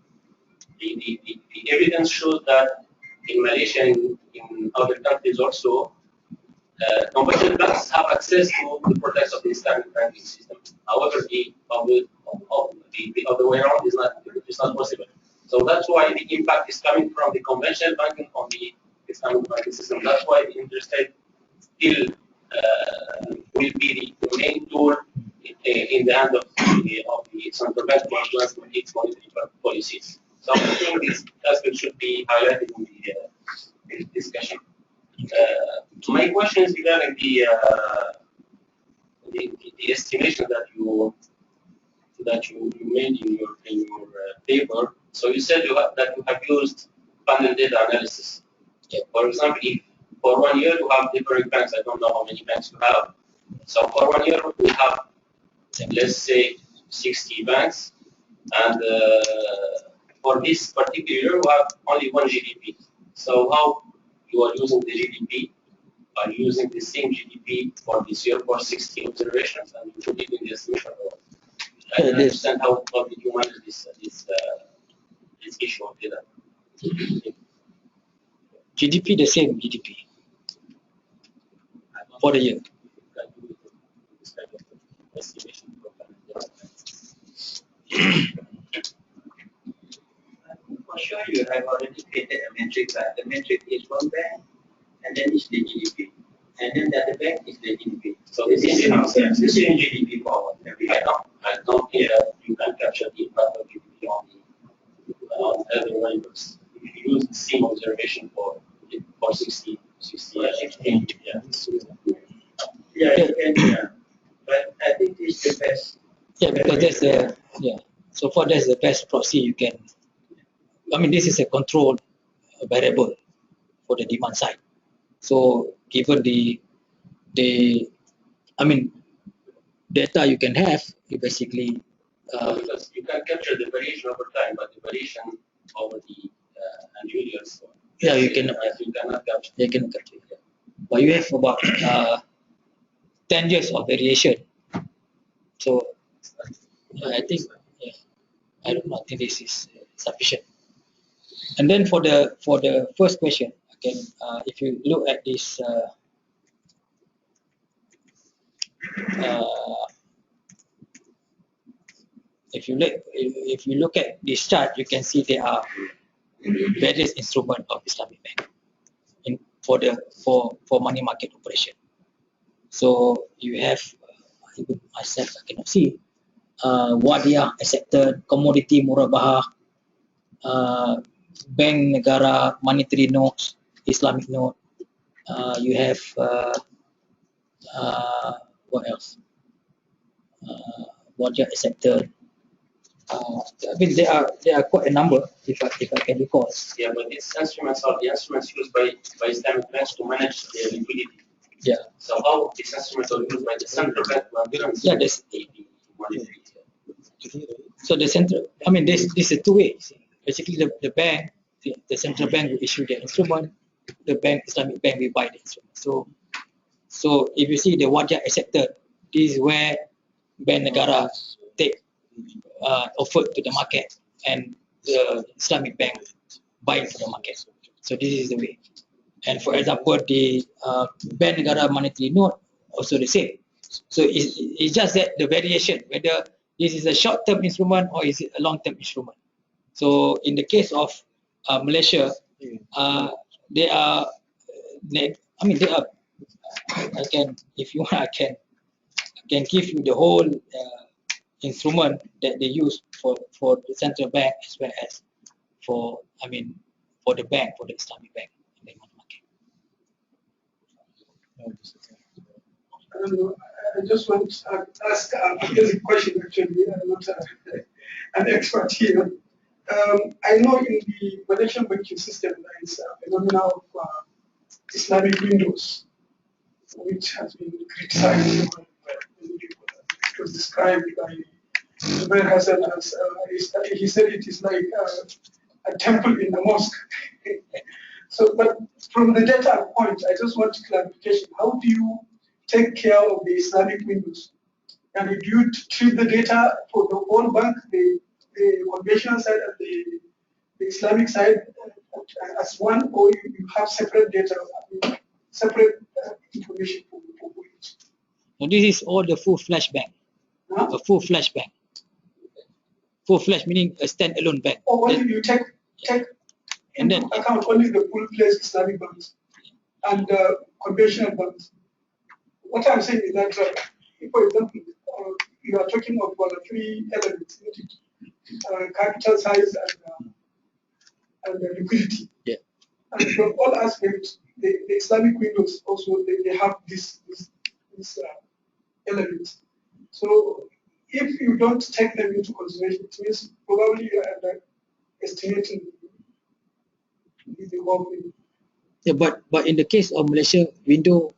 evidence shows that in Malaysia and in other countries also, conventional banks have access to the products of the Islamic banking system. However, the other way around is not possible. So that's why the impact is coming from the conventional banking on the Islamic banking system. That's why the interest rate still will be the main tool in the hand of the central bank to influence its monetary policies. So I think this aspect should be highlighted in the discussion. My question is regarding the estimation that you made in your paper. So you said that you have used panel data analysis. Yeah. For example, if for 1 year you have different banks, I don't know how many banks you have. So for 1 year we have, let's say, 60 banks, and for this particular year we have only one GDP. So how you are using the GDP? Are you using the same GDP for this year for 60 observations and you put it in the estimation? I don't understand how did you manage this issue of data. GDP, the same GDP for the year. For sure, you have already created a metric. The metric is one bank, and then it's the GDP, and then the other bank is the GDP. So this is the same GDP for every bank. I don't think that you can capture the impact of GDP on every members. If you use the same observation for 60, yeah. Yeah, but I think this is the best. Yeah, because that's the So far, that's the best proxy you can. I mean, this is a control variable for the demand side. So given the data you can have, you basically because you can capture the variation over time, but the variation over the annual years. Yeah, you cannot capture. You cannot capture. Yeah. But you have about 10 years of variation. So I think I don't know. I think this is sufficient. And then for the first question, again, if you look at this. If you look at this chart, you can see there are various instruments of Islamic Bank for money market operation. So you have even myself I cannot see Wadiyah accepted, commodity murabahah, bank negara, monetary notes, Islamic note. You have what else? Wadiyah accepted. I mean, there are quite a number, if I can recall. Yeah, but these instruments are the instruments used by Islamic banks to manage their liquidity. Yeah. So how these instruments are used by the central bank? Yeah, there's. So the central, I mean, this is two ways. Basically, the bank, the central bank will issue the instrument. The bank, Islamic bank, will buy the instrument. So if you see the Wadiyah accepted, this is where bank negara take offer to the market, and the Islamic bank buy into the market. So this is the way. And for example, the bank negara monetary note also the same. So it's just that the variation, whether this is a short-term instrument or is it a long-term instrument. So in the case of Malaysia, they are. I mean, they are. I can, if you want, I can give you the whole instrument that they use for the central bank as well as for the bank, for the Islamic bank in the market. I just want to ask a basic question. Actually, I'm not an expert here. I know in the Malaysian banking system there is a phenomenon of Islamic windows, which has been criticized by many people. It was described by Zubair Hassan as he said it is like a temple in the mosque. So, but from the data point, I just want clarification. How do you take care of the Islamic windows? And do you treat the data for the whole bank, the conventional side and the Islamic side as one, or you have separate data, separate information for each? So this is all the full-fledged bank. Huh? A full-fledged bank. Full-fledged meaning a standalone bank. Or only you take and into then account only the full-fledged Islamic banks and conventional banks. What I'm saying is that, for example, you are talking of three elements, capital size and and liquidity. Yeah. And from all aspects, the Islamic windows also they have this element. So if you don't take them into consideration, it means probably you are underestimating the whole thing. Yeah, but in the case of Malaysia, window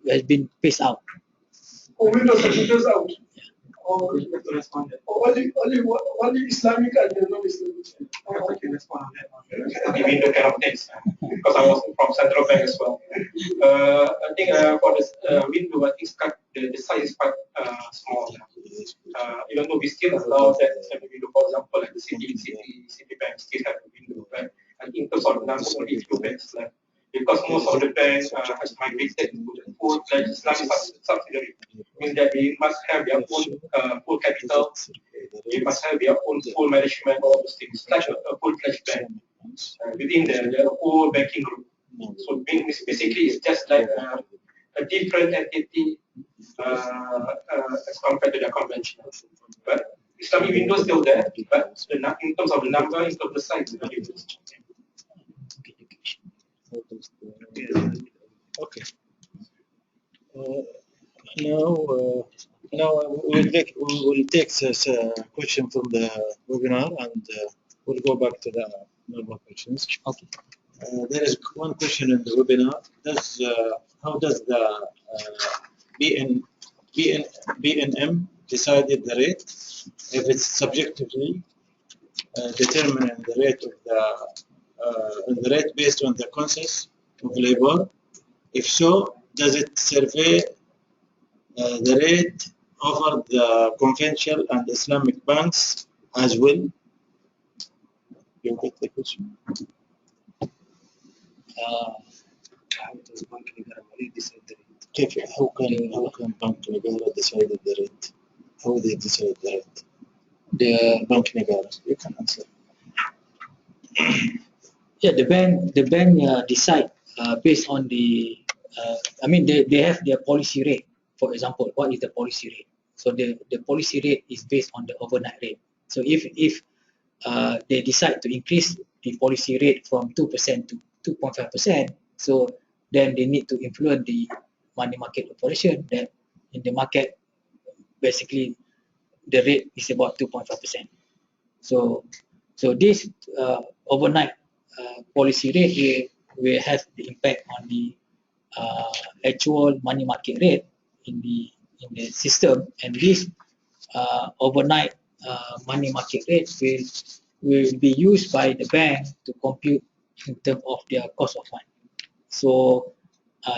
has been phased out. Or windows are windows out. Or only Islamic and non-Islamic. I can respond on that one. The window kind of things, because I was from central bank as well. I think for this window, I think the size is quite small. Even though we still allow that window, for example, like the city bank still have a window, right? And in terms of number, only few banks left. Because most of the banks has migrated to the full-fledged Islamic subsidiary, means that they must have their own full capital, they must have their own full management, all those things, like a full-fledged bank within their whole banking group. So basically, it's just like a different entity as compared to the conventional. But Islamic window is still there, but in terms of the number, in terms of the size, it's different. Okay. Now we'll take this question from the webinar, and we'll go back to the normal questions. Okay. There is one question in the webinar. How does the BNM decided the rate? If it's subjectively determining the rate of the rate based on the consensus of labor. If so, does it survey the rate over the conventional and Islamic banks as well? You get the question. How does Bank Negara decide the rate? How can Bank Negara decide the rate? How they decide the rate? The Bank Negara. You can answer. Yeah, the bank decide based on the. I mean, they have their policy rate. For example, what is the policy rate? So the policy rate is based on the overnight rate. So if they decide to increase the policy rate from 2% to 2.5%, so then they need to influence the money market operation. That in the market, basically, the rate is about 2.5%. So this overnight policy rate will have the impact on the actual money market rate in the system, and this overnight money market rate will be used by the bank to compute in terms of their cost of fund. So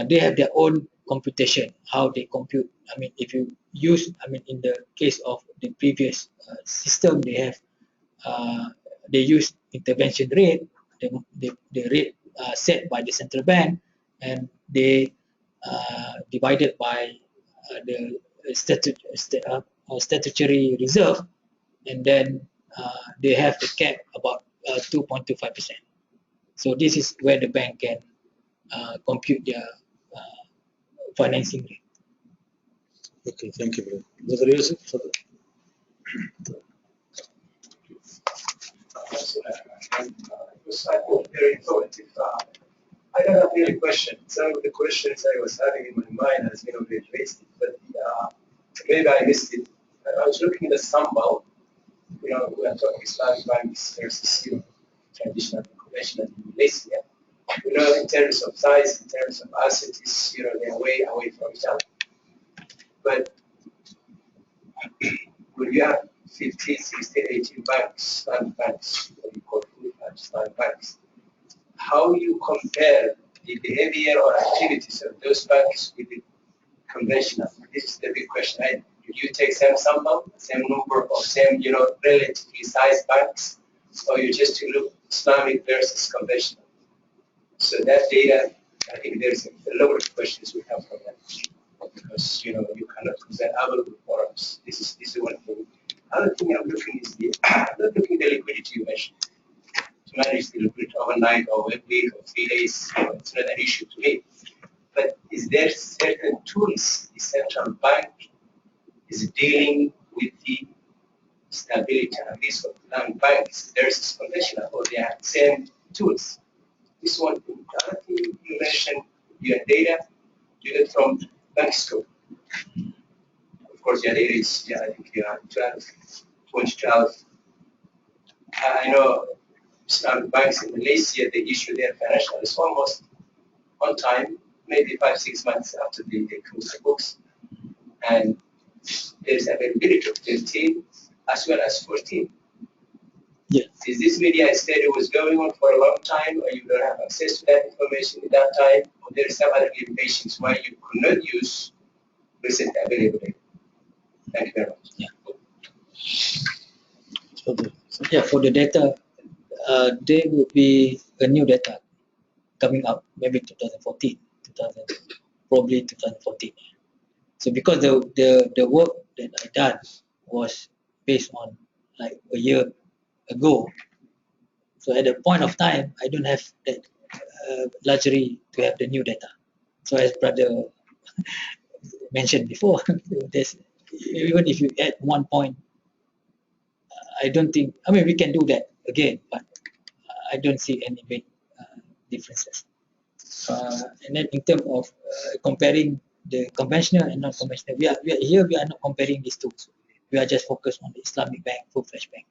they have their own computation, how they compute. I mean, if you use, I mean, in the case of the previous system, they use intervention rate, the rate set by the central bank, and they divided by the statutory reserve, and then they have the cap about 2.25%. So this is where the bank can compute their financing rate. Okay, thank you, bro. Brother Yusuf, It was very informative. I don't have really questions. Some of the questions I was having in my mind has been already raised, but maybe I missed it. I was looking at the sambal. We are talking Islamic banks versus traditional and conventional in Malaysia. In terms of size, in terms of assets, they're way away from each other. But when you have 15, 16, 18 banks, Islamic banks, what you call Islamic banks, how you compare the behavior or activities of those banks with the conventional? This is the big question. Do you take same sample, same number of same, relatively sized banks, or you just look Islamic versus conventional? So that data, I think there's a lot of questions we have from that, because you cannot present available forums. This is one thing. Another thing I'm looking is the liquidity you mentioned. To manage the liquidity overnight or a week or 3 days, it's not an issue to me. But is there certain tools the central bank is dealing with the stability and risk of Islamic banks versus conventional, or they are the same tools. This one, you mentioned your data, you get from bank scope. Of course, your data is, I think you have 2012. I know Islamic banks in Malaysia, they issue their financials almost on time, maybe 5-6 months after they close the books. And there's availability of 13 as well as 14. Yeah. Is this media study was going on for a long time, or you don't have access to that information at that time, or there is some other limitations why you could not use recent available data? Thank you very much. Yeah. For the data, there will be a new data coming up, maybe 2014, probably 2014. So because the work that I done was based on like a year ago, so at the point of time I don't have that luxury to have the new data. So as brother mentioned before, there's, even if you add 1 point, I don't think, I mean we can do that again, but I don't see any big differences. And then in terms of comparing the conventional and non-conventional, we are not comparing these two. We are just focused on the Islamic bank, full-fledged bank.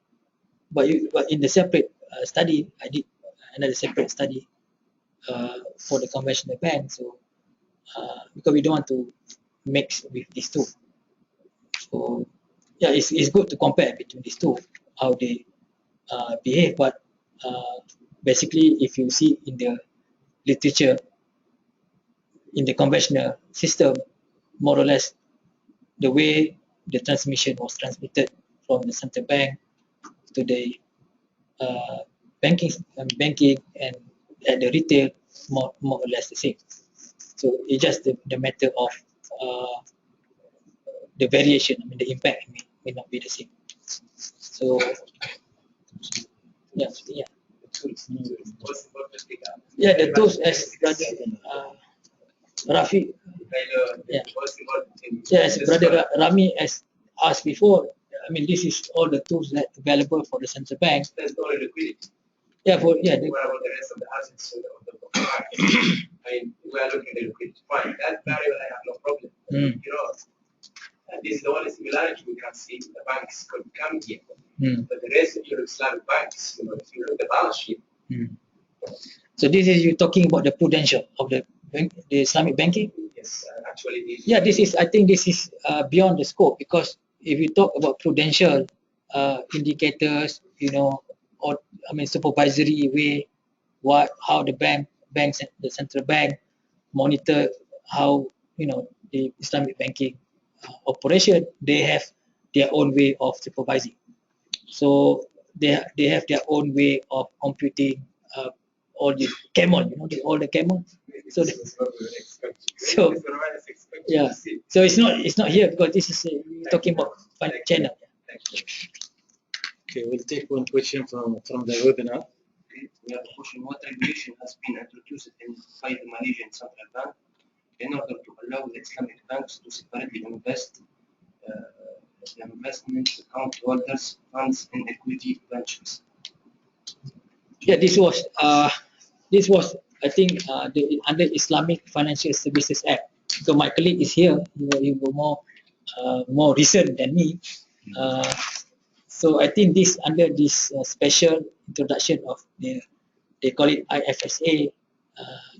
But in the separate study, I did another separate study for the conventional bank. So because we don't want to mix with these two. So yeah, it's good to compare between these two, how they behave. But basically, if you see in the literature, in the conventional system, more or less, the way the transmission was transmitted from the central bank to the banking and at the retail, more or less the same. So it's just the matter of the variation. I mean, the impact may not be the same. So yeah. Yeah, the tools as brother Rafi, as brother Rami has asked before. I mean, this is all the tools that available for the central bank. There's no liquidity. Yeah, What about the rest of the assets of the I mean, we are looking at liquidity. Fine, that variable I have no problem. You know, and this is the only similarity we can see. The banks could come here, but the rest of your Islamic banks, you know, if you look at the balance sheet. So this is you talking about the prudential of the Islamic banking? Yes, actually. Yeah, this is. I think this is beyond the scope, because if you talk about prudential indicators, you know, or I mean supervisory way, how the banks, the central bank monitor how, you know, the Islamic banking operation. They have their own way of supervising. So they have their own way of computing all the camel, you know, all the camel. So yeah, so it's not here because this is talking about channel. Okay, we'll take one question from the webinar. Okay, we have a question: what regulation has been introduced by the Malaysian Central Bank in order to allow the Islamic banks to separately invest the investment account holders' funds in equity ventures? Yeah, this was I think under Islamic Financial Services Act. So my colleague is here. He were more recent than me. So I think this under this special introduction of they call it IFSA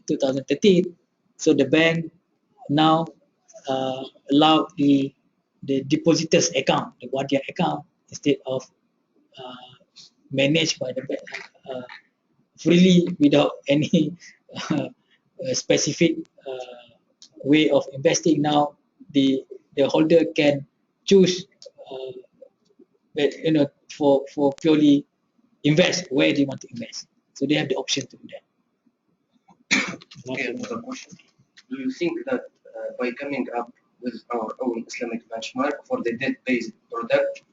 2013. So the bank now allow the depositors account, the wadiah account, instead of managed by the bank freely without any specific way of investing. Now the holder can choose you know, for purely invest where they want to invest. So they have the option to do that. Okay, another question. Do you think that by coming up with our own Islamic benchmark for the debt-based product,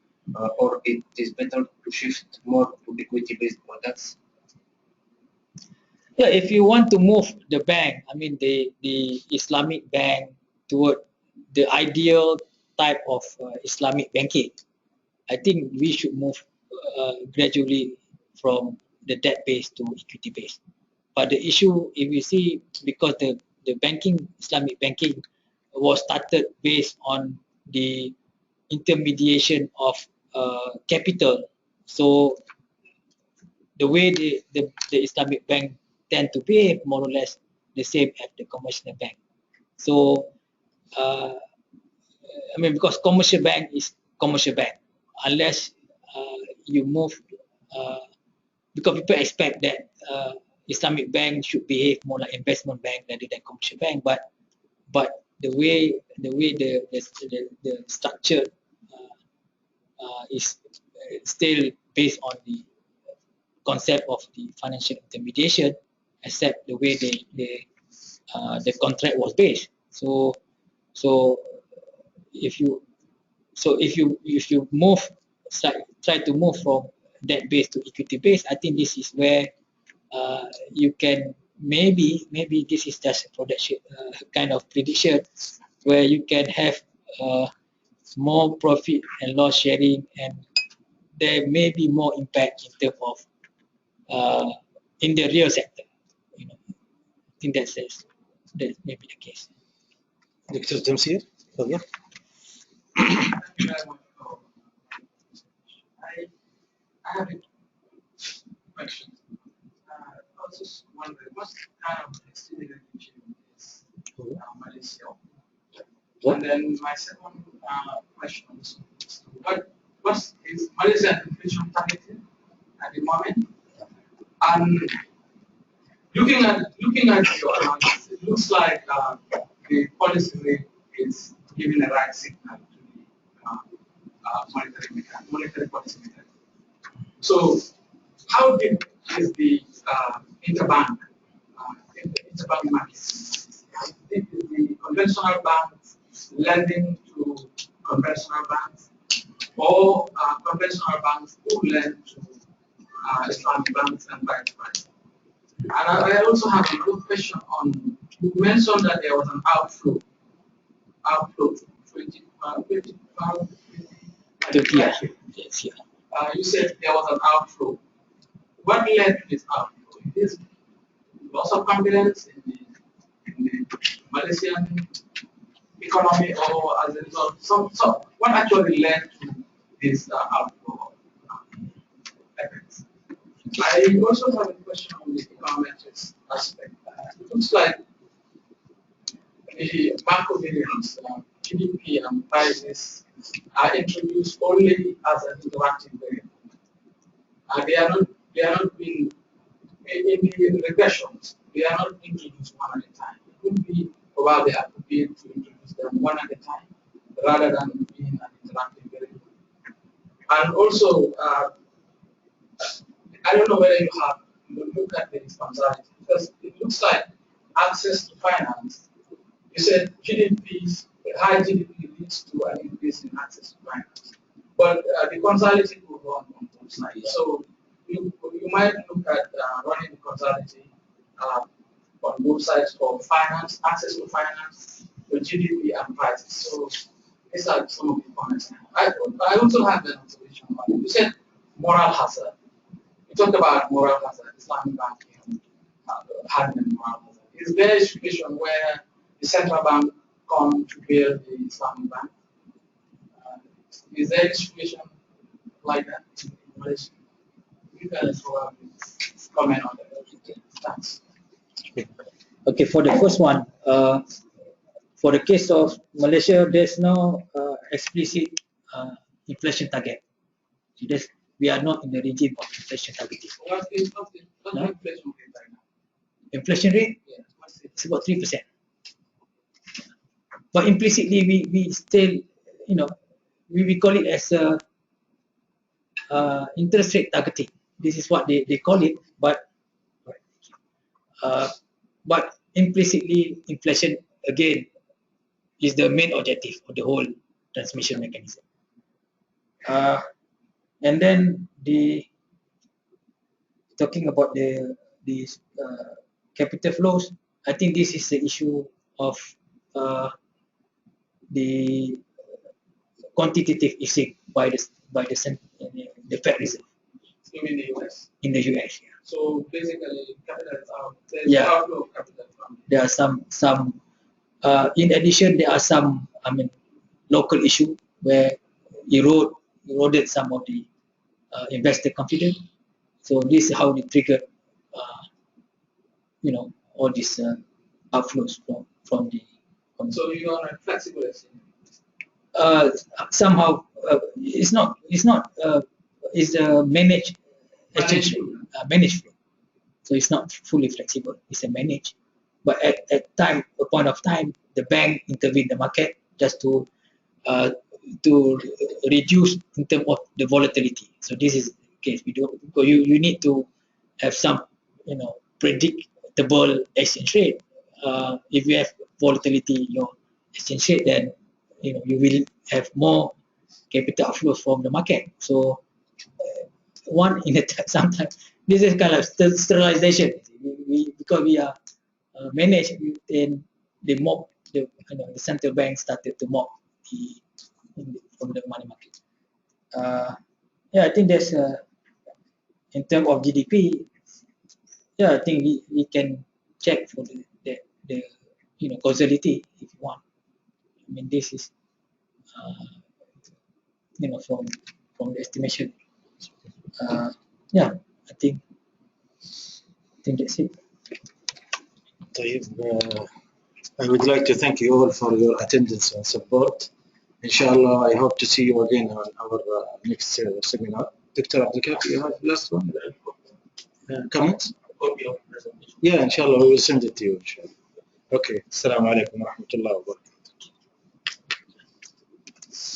or it is better to shift more to equity-based products? Yeah, if you want to move the bank, I mean the Islamic bank toward the ideal type of Islamic banking, I think we should move gradually from the debt based to equity based. But the issue, if you see, because the banking, Islamic banking, was started based on the intermediation of capital. So the way the Islamic bank tend to behave more or less the same as the commercial bank. So I mean, because commercial bank is commercial bank, unless you move, because people expect that Islamic bank should behave more like investment bank rather than commercial bank, but the way the structure is still based on the concept of the financial intermediation, except the way the contract was based. So if you move, try to move from debt based to equity based, I think this is where you can maybe this is just a production kind of prediction, where you can have more profit and loss sharing, and there may be more impact in terms of in the real sector. You know, I think that may be the case. دكتور تمسير تفضل. I have a question. I was just wondering, what kind of extended education is Malaysia? And then my second question is, what is Malaysia inflation targeted at the moment? And looking at your analysis, it looks like the policy rate is giving the right signal to the monetary policy mechanism. So, how deep is the interbank market? Is the conventional banks lending to conventional banks, or conventional banks who lend to Islamic banks and vice versa? And I also have another question on, you mentioned that there was an outflow 30, yes, yeah. You said there was an outflow. What led to this outflow? Is loss of confidence in the Malaysian economy, or as a result, so what actually led to this outflow effects? I also have a question on the econometrics aspect. It looks like the macro variables, GDP and prices, are introduced only as an interactive variable. They are not being in the regressions. They are not introduced one at a time. It would be probably appropriate to introduce them one at a time rather than being an interactive variable. And also, I don't know whether you have looked at the responsibility, because it looks like access to finance. You said GDP's high GDP leads to an increase in access to finance, but the causality will go on both sides. So you might look at running the causality on both sides for finance, access to finance, with GDP and prices. So these are some of the comments. I also have an observation about it. You said moral hazard. You talked about moral hazard, Islamic banking, having moral hazard. Is there a situation where the central bank come to build the Islamic bank? Is there a situation like that in Malaysia? You guys probably comment on that. Thanks. Okay, for the first one, for the case of Malaysia, there's no explicit inflation target. So we are not in the regime of inflation targeting. What's the inflation rate right now? Inflation rate? Yeah, what's it? It's about 3%. But implicitly, we still, you know, we call it as interest rate targeting. This is what they call it, but implicitly, inflation again is the main objective of the whole transmission mechanism. And then talking about the capital flows, I think this is the issue of the quantitative easing by the Fed Reserve. You mean the US? In the US, yeah. So basically, capital is out. There's Yeah. outflow of capital from There are some in addition, there are some, I mean, local issue where eroded some of the investor confidence. So this is how they triggered, all these outflows from the. So you are not flexible exchange. Somehow it's not it's a managed exchange rate, managed flow. So it's not fully flexible. It's a managed, but at a point of time, the bank intervened the market just to reduce in terms of the volatility. So this is the case. We do because you need to have some predictable exchange rate. If you have volatility in your exchange rate, then you will have more capital outflows from the market. So one in a sometimes this is kind of sterilization. Because we are managed, then the central bank started to mock from the money market. I think there's in terms of GDP. I think we can check for the causality if you want. I mean, this is from the estimation. I think that's it. I would like to thank you all for your attendance and support. Inshallah, I hope to see you again on our next seminar. Dr. Abdulkafi, you have last one? Comments? Yeah, inshallah, we will send it to you. Inshallah. Okay. Assalamu alaikum wa rahmatullahi wa barakatuh.